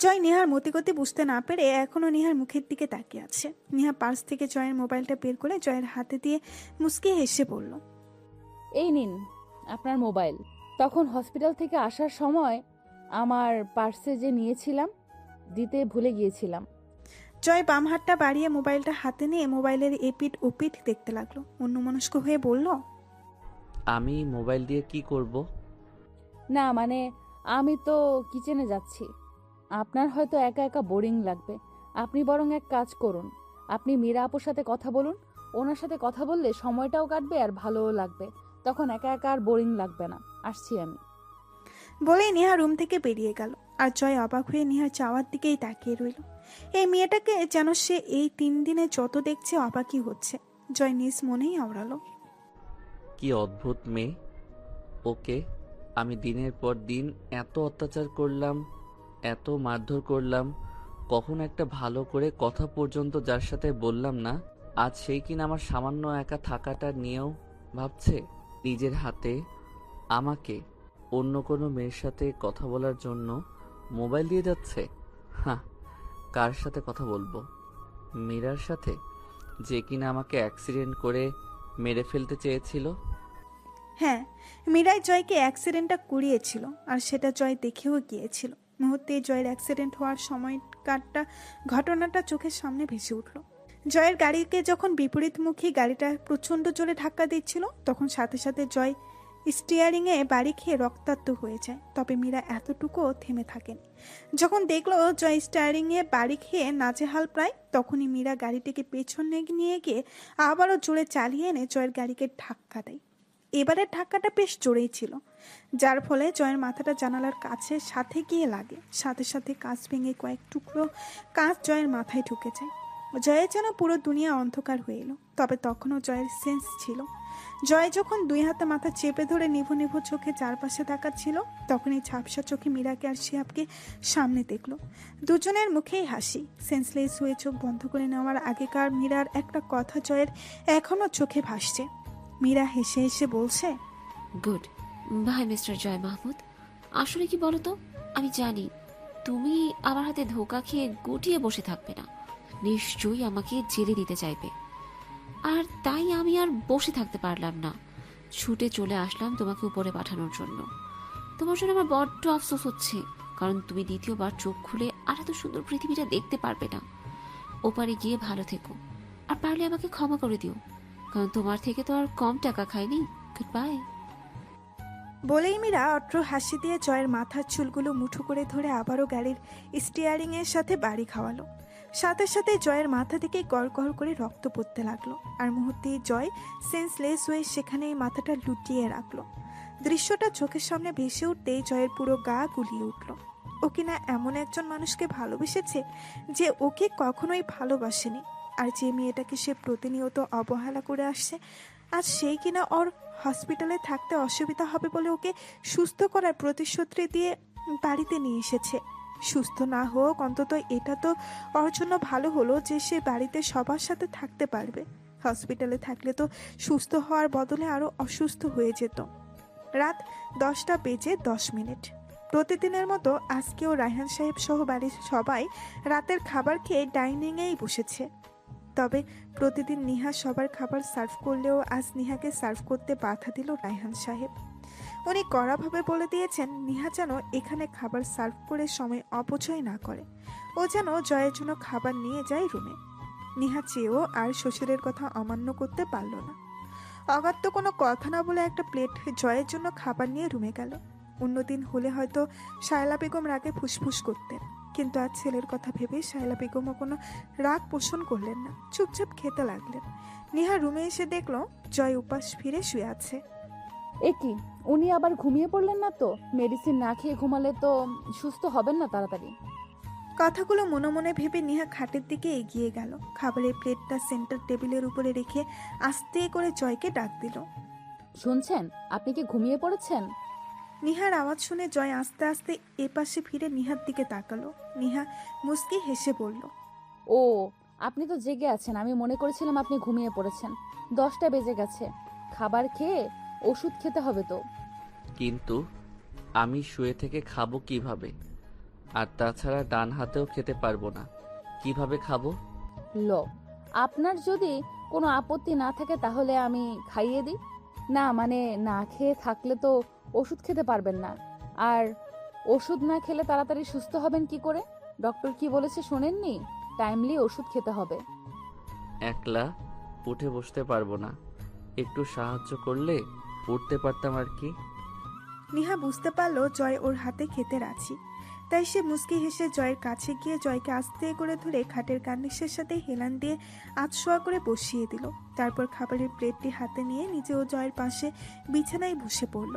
জয় নেহার মতিগতি বুঝতে না পেরে এখনো নেহার মুখের দিকে তাকিয়ে আছে। নেহা পার্স থেকে জয়ের মোবাইলটা বের করে জয়ের হাতে দিয়ে মুস্কি হেসে বলল, এই নিন আপনার মোবাইল। তখন হসপিটাল থেকে আসার সময় আমার পার্সে যে নিয়েছিলাম দিতে ভুলে গিয়েছিলাম। জয় বাম হাতটা বাড়িয়ে মোবাইলটা হাতে নিয়ে মোবাইলের এপিট ওপিট দেখতে লাগলো। অন্যমনস্ক হয়ে বলল, আমি মোবাইল দিয়ে কি করব? না মানে আমি তো কিচেনে যাচ্ছি, আপনার হয়তো একা একা বোরিং লাগবে। আপনি বরং এক কাজ করুন, আপনি মীরা আপুর সাথে কথা বলুন। ওনার সাথে কথা বললে সময়টাও কাটবে আর ভালোও লাগবে, তখন একা একা আর বোরিং লাগবে না। আসছি আমি। বলেই নেহা রুম থেকে বেরিয়ে গেল। আর জয় অবাক হয়ে নেহা চাওয়ার দিকেই তাকিয়ে রইল। এই মেয়েটাকে যেন সে এই 3 দিনে যত দেখছে অবাকই হচ্ছে। জয় নিজ মনেই আওড়ালো, কি অদ্ভুত মেয়ে। ওকে, আমি দিনের পর দিন এত অত্যাচার করলাম, এত মারধর করলাম, কখনো একটা ভালো করে কথা পর্যন্ত যার সাথে বললাম না, আজ সেই কিনা আমার সামান্য একা থাকাটা নিয়েও ভাবছে। নিজের হাতে আমাকে অন্য কোনো মেয়ের সাথে কথা বলার জন্য মোবাইল দিয়ে যাচ্ছে। হ্যাঁ, কার সাথে কথা বলবো? মীরার সাথে, যে কিনা আমাকে অ্যাক্সিডেন্ট করে মেরে ফেলতে চেয়েছিল। হ্যাঁ, মীরাই জয়কে অ্যাক্সিডেন্টটা করিয়েছিল, আর সেটা জয় দেখেও গিয়েছিল। মুহূর্তে জয়ের অ্যাক্সিডেন্ট হওয়ার সময়কারটা ঘটনাটা চোখের সামনে ভেসে উঠল। জয়ের গাড়িকে যখন বিপরীতমুখী গাড়িটা প্রচণ্ড জোরে ধাক্কা দিচ্ছিল, তখন সাথে সাথে জয় স্টিয়ারিংয়ে বাড়ি খেয়ে রক্তাক্ত হয়ে যায়। তবে মীরা এতটুকুও থেমে থাকেনি। যখন দেখলো জয় স্টিয়ারিংয়ে বাড়ি খেয়ে নাজেহাল প্রায়, তখনই মীরা গাড়িটিকে পেছনে নিয়ে গিয়ে আবারও জোরে চালিয়ে এনে জয়ের গাড়িকে ধাক্কা দেয়। এবারের ধাক্কাটা বেশ জোরেই ছিল, যার ফলে জয়ের মাথাটা জানালার কাছে সাথে গিয়ে লাগে। সাথে সাথে কাঁচ ভেঙে কয়েক টুকরো কাঁচ জয়ের মাথায় ঢুকে যায়। জয়ের যেন পুরো দুনিয়া অন্ধকার হয়ে এলো। তবে তখনও জয়ের সেন্স ছিল। জয় যখন 2 হাতে মাথা চেপে ধরে নিভু নিভু চোখে চারপাশে তাকাচ্ছিল, তখনই ঝাপসা চোখে মীরাকে আর শিহাবকে সামনে দেখলো। দুজনের মুখেই হাসি। সেন্সলেস হয়ে চোখ বন্ধ করে নেওয়ার আগেকার মীরার একটা কথা জয়ের এখনো চোখে ভাসছে। মীরা হেসে হেসে বলছে, গুড বাই মিস্টার জয় মাহমুদ। আসলে কি বলো তো, আমি জানি তুমি আমার হাতে ধোকা খেয়ে গুটিয়ে বসে থাকবে না, নিশ্চয়ই আমাকে জেলে দিতে চাইবে। আর তাই আমি আর বসে থাকতে পারলাম না, ছুটে চলে আসলাম তোমাকে উপরে পাঠানোর জন্য। তোমার জন্য আমার বড্ড আফসোস হচ্ছে, কারণ তুমি দ্বিতীয়বার চোখ খুলে আর এত সুন্দর পৃথিবীটা দেখতে পারবে না। ওপারে গিয়ে ভালো থেকো, আর পারলে আমাকে ক্ষমা করে দিও, কারণ তোমার থেকে তো আর কম টাকা খাইনি। Good bye. বলেই মীরা অট্র হাসি দিয়ে জয়ের মাথার চুলগুলো মুঠো করে ধরে আবারও গাড়ির স্টিয়ারিং এর সাথে বাড়ি খাওয়ালো। সাথে সাথে জয়ের মাথা থেকে গড় করে রক্ত পড়তে লাগলো, আর মুহূর্তেই জয় সেন্সলেস হয়ে সেখানেই মাথাটা লুটিয়ে রাখলো। দৃশ্যটা চোখের সামনে ভেসে উঠতেই জয়ের পুরো গা গুলিয়ে উঠল। ও কিনা এমন একজন মানুষকে ভালোবেসেছে যে ওকে কখনোই ভালোবাসেনি, আর যে মেয়েটাকে সে প্রতিনিয়ত অবহেলা করে আসছে, আজ সেই কিনা ওর হসপিটালে থাকতে অসুবিধা হবে বলে ওকে সুস্থ করার প্রতিশ্রুতি দিয়ে বাড়িতে নিয়ে এসেছে। সুস্থ না হোক, অন্তত এটা তো ওর জন্য ভালো হলো যে সে বাড়িতে সবার সাথে থাকতে পারবে। হসপিটালে থাকলে তো সুস্থ হওয়ার বদলে আরও অসুস্থ হয়ে যেত। রাত 10:10 প্রতিদিনের মতো আজকেও রায়হান সাহেব সহ বাড়ির সবাই রাতের খাবার খেয়ে ডাইনিংয়েই বসেছে। তবে প্রতিদিন নিহা সবার খাবার সার্ভ করলেও আজ নিহাকে সার্ভ করতে বাধা দিল রায়হান সাহেব। উনি কড়াভাবে বলে দিয়েছেন নিহা যেন এখানে খাবার সার্ভ করে সময় অপচয় না করে, ও যেন জয়ের জন্য খাবার নিয়ে যায় রুমে। নিহা চেয়েও আর শ্বশুরের কথা অমান্য করতে পারল না। অগাত্য কোনো কথা না বলে একটা প্লেট জয়ের জন্য খাবার নিয়ে রুমে গেল। অন্যদিন হলে হয়তো শায়লা বেগম রাগে ফুসফুস করতেন, কিন্তু আজ ছেলের কথা ভেবে শায়লা বেগমও কোনো রাগ পোষণ করলেন না, চুপচাপ খেতে লাগলেন। নিহা রুমে এসে দেখলো জয় উপাস ফিরে শুয়ে আছে। এ কি, উনি আবার ঘুমিয়ে পড়লেন না তো? মেডিসিন না খেয়ে ঘুমালে তো সুস্থ হবেন না তাড়াতাড়ি। কথাগুলো মনে মনে ভেবে নিহা খাটের দিকে এগিয়ে গেল। খাবারের প্লেটটা সেন্টার টেবিলের উপরে রেখে আস্তে করে জয়কে ডাক দিল। শুনছেন, আপনি কি ঘুমিয়ে পড়েছেন? নিহার আওয়াজ শুনে জয় আস্তে আস্তে এপাশে ফিরে নিহার দিকে তাকালো। নিহা মুস্কি হেসে বলল, ও, আপনি তো জেগে আছেন, আমি মনে করেছিলাম আপনি ঘুমিয়ে পড়েছেন। 10টা বেজে গেছে, খাবার খেয়ে ওষুধ খেতে হবে তো। কিন্তু আমি শুয়ে থেকে খাবো কিভাবে? আর তাছাড়া ডান হাতেও খেতে পারবো না, কিভাবে খাবো? আপনার যদি কোনো আপত্তি না থাকে তাহলে আমি খাইয়ে দিই। না মানে, না খেয়ে থাকলে তো ওষুধ খেতে পারবেন না, আর ওষুধ না খেলে তাড়াতাড়ি সুস্থ হবেন কি করে? ডক্টর কি বলেছে শোনেননি? টাইমলি ওষুধ খেতে হবে। একলা উঠে বসতে পারবো না, একটু সাহায্য করলে উঠতে পারতাম আর কি। নিহা বুঝতে পারলো জয় ওর হাতে খেতে রাজি, তাই সে মুস্কি হেসে জয়ের কাছে গিয়ে জয়কে আস্তে করে ধরে খাটের কার্নিশের সাথে হেলান দিয়ে আধশোয়া করে বসিয়ে দিল। তারপর খাবারের প্লেটটি হাতে নিয়ে নিজেও জয়ের পাশে বিছানায় বসে পড়ল।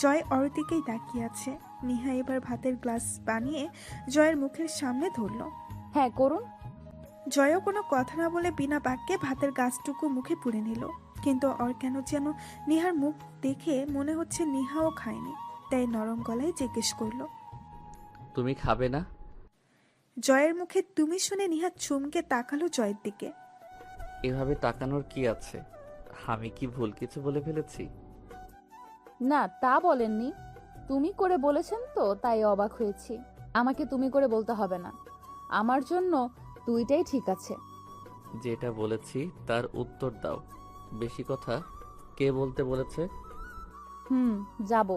জয় ওর দিকেই তাকিয়ে আছে। নিহা এবার ভাতের গ্লাস বানিয়ে জয়ের মুখের সামনে ধরল। হ্যাঁ করুন। জয়ও কোনো কথা না বলে বিনা বাক্যে ভাতের গাছটুকু মুখে পুরে নিল, কিন্তু ওর কেন যেন নিহার মুখ দেখে মনে হচ্ছে নিহাও খায়নি, তাই নরম গলায় জিজ্ঞেস করলো, তুমি খাবে না? জয়ের মুখে তুমি শুনে নিহা চমকে তাকালো জয়ের দিকে। এভাবে তাকানোর কি আছে? আমি কি ভুল কিছু বলে ফেলেছি? না, তা বলেননি, তুমি করে বলেছেন তো তাই অবাক হয়েছি। আমাকে তুমি করে বলতে হবে না, আমার জন্য দুইটাই ঠিক আছে। যেটা বলেছি তার উত্তর দাও, বেশি কথা কে বলতে বলেছে? যাব।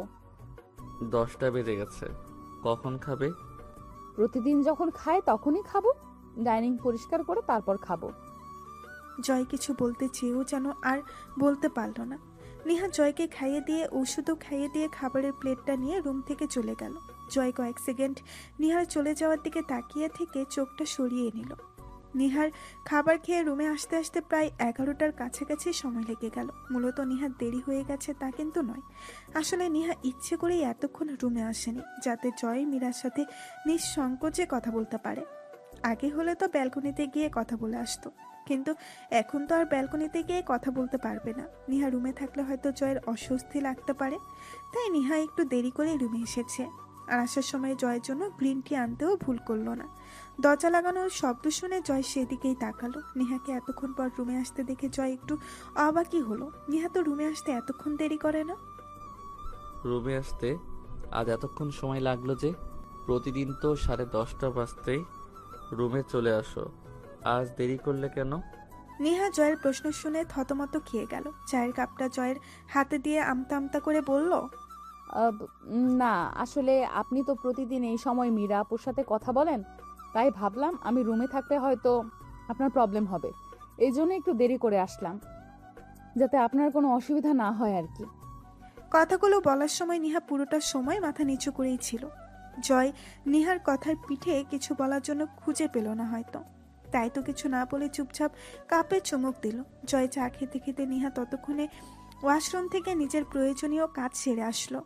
10টা বেজে গেছে, কখন খাবে? প্রতিদিন যখন খাই তখনই খাবো, ডাইনিং পরিষ্কার করে তারপর খাবো। জয় কিছু বলতে চেয়েও যেন আর বলতে পারল না। নিহা জয়কে খাইয়ে দিয়ে ওষুধও খাইয়ে দিয়ে খাবারের প্লেটটা নিয়ে রুম থেকে চলে গেল। জয় কয়েক সেকেন্ড নিহার চলে যাওয়ার দিকে তাকিয়ে থেকে চোখটা সরিয়ে নিল। নিহার খাবার খেয়ে রুমে আসতে আসতে প্রায় 11টার কাছাকাছি সময় লেগে গেল। মূলত নিহার দেরি হয়ে গেছে তা কিন্তু নয়, আসলে নিহা ইচ্ছে করেই এতক্ষণ রুমে আসেনি যাতে জয় মীরার সাথে নিঃসংকোচে কথা বলতে পারে। আগে হলে তো ব্যালকনিতে গিয়ে কথা বলে আসতো, কিন্তু এখন তো আর ব্যালকনিতে গিয়ে কথা বলতে পারবে না। নিহা রুমে থাকলে হয়তো জয়ের অস্বস্তি লাগতে পারে, তাই নিহা একটু দেরি করে রুমে এসেছে। আর আসার সময় জয়ের জন্য গ্রিন টি আনতেও ভুল করলো না। দরজা লাগানোর শব্দ শুনে জয় সেদিকেই তাকালো। নিহাকে এতক্ষণ পর রুমে আসতে দেখে জয় একটু অবাকই হলো। নিহা তো রুমে আসতে এতক্ষণ দেরি করে না। রুমে আসতে আজ এতক্ষণ সময় লাগলো যে? প্রতিদিন তো 10:30 বাজতেই রুমে চলে আসো, আজ দেরি করলে কেন? নেহা জয়ের প্রশ্ন শুনে থতমত খেয়ে গেল। চায়ের কাপটা জয়ের হাতে দিয়ে আমতা আমতা করে বলল, না আসলে আপনি তো প্রতিদিন এই সময় মীরা আপুর সাথে কথা বলেন, তাই ভাবলাম আমি রুমে থাকলে হয়তো আপনার প্রবলেম হবে, এই জন্য একটু দেরি করে আসলাম, যাতে আপনার কোনো অসুবিধা না হয় আর কি। কথাগুলো বলার সময় নেহা পুরোটা সময় মাথা নিচু করেই ছিল। জয় নেহার কথার পিঠে কিছু বলার জন্য খুঁজে পেল না হয়তো, তাই তো কিছু না বলে চুপচাপ কাপে চুমুক দিল। জয় চা খেতে খেতে নেহা ততক্ষণে ওয়াশরুম থেকে নিজের প্রয়োজনীয় কাজ সেরে আসলো।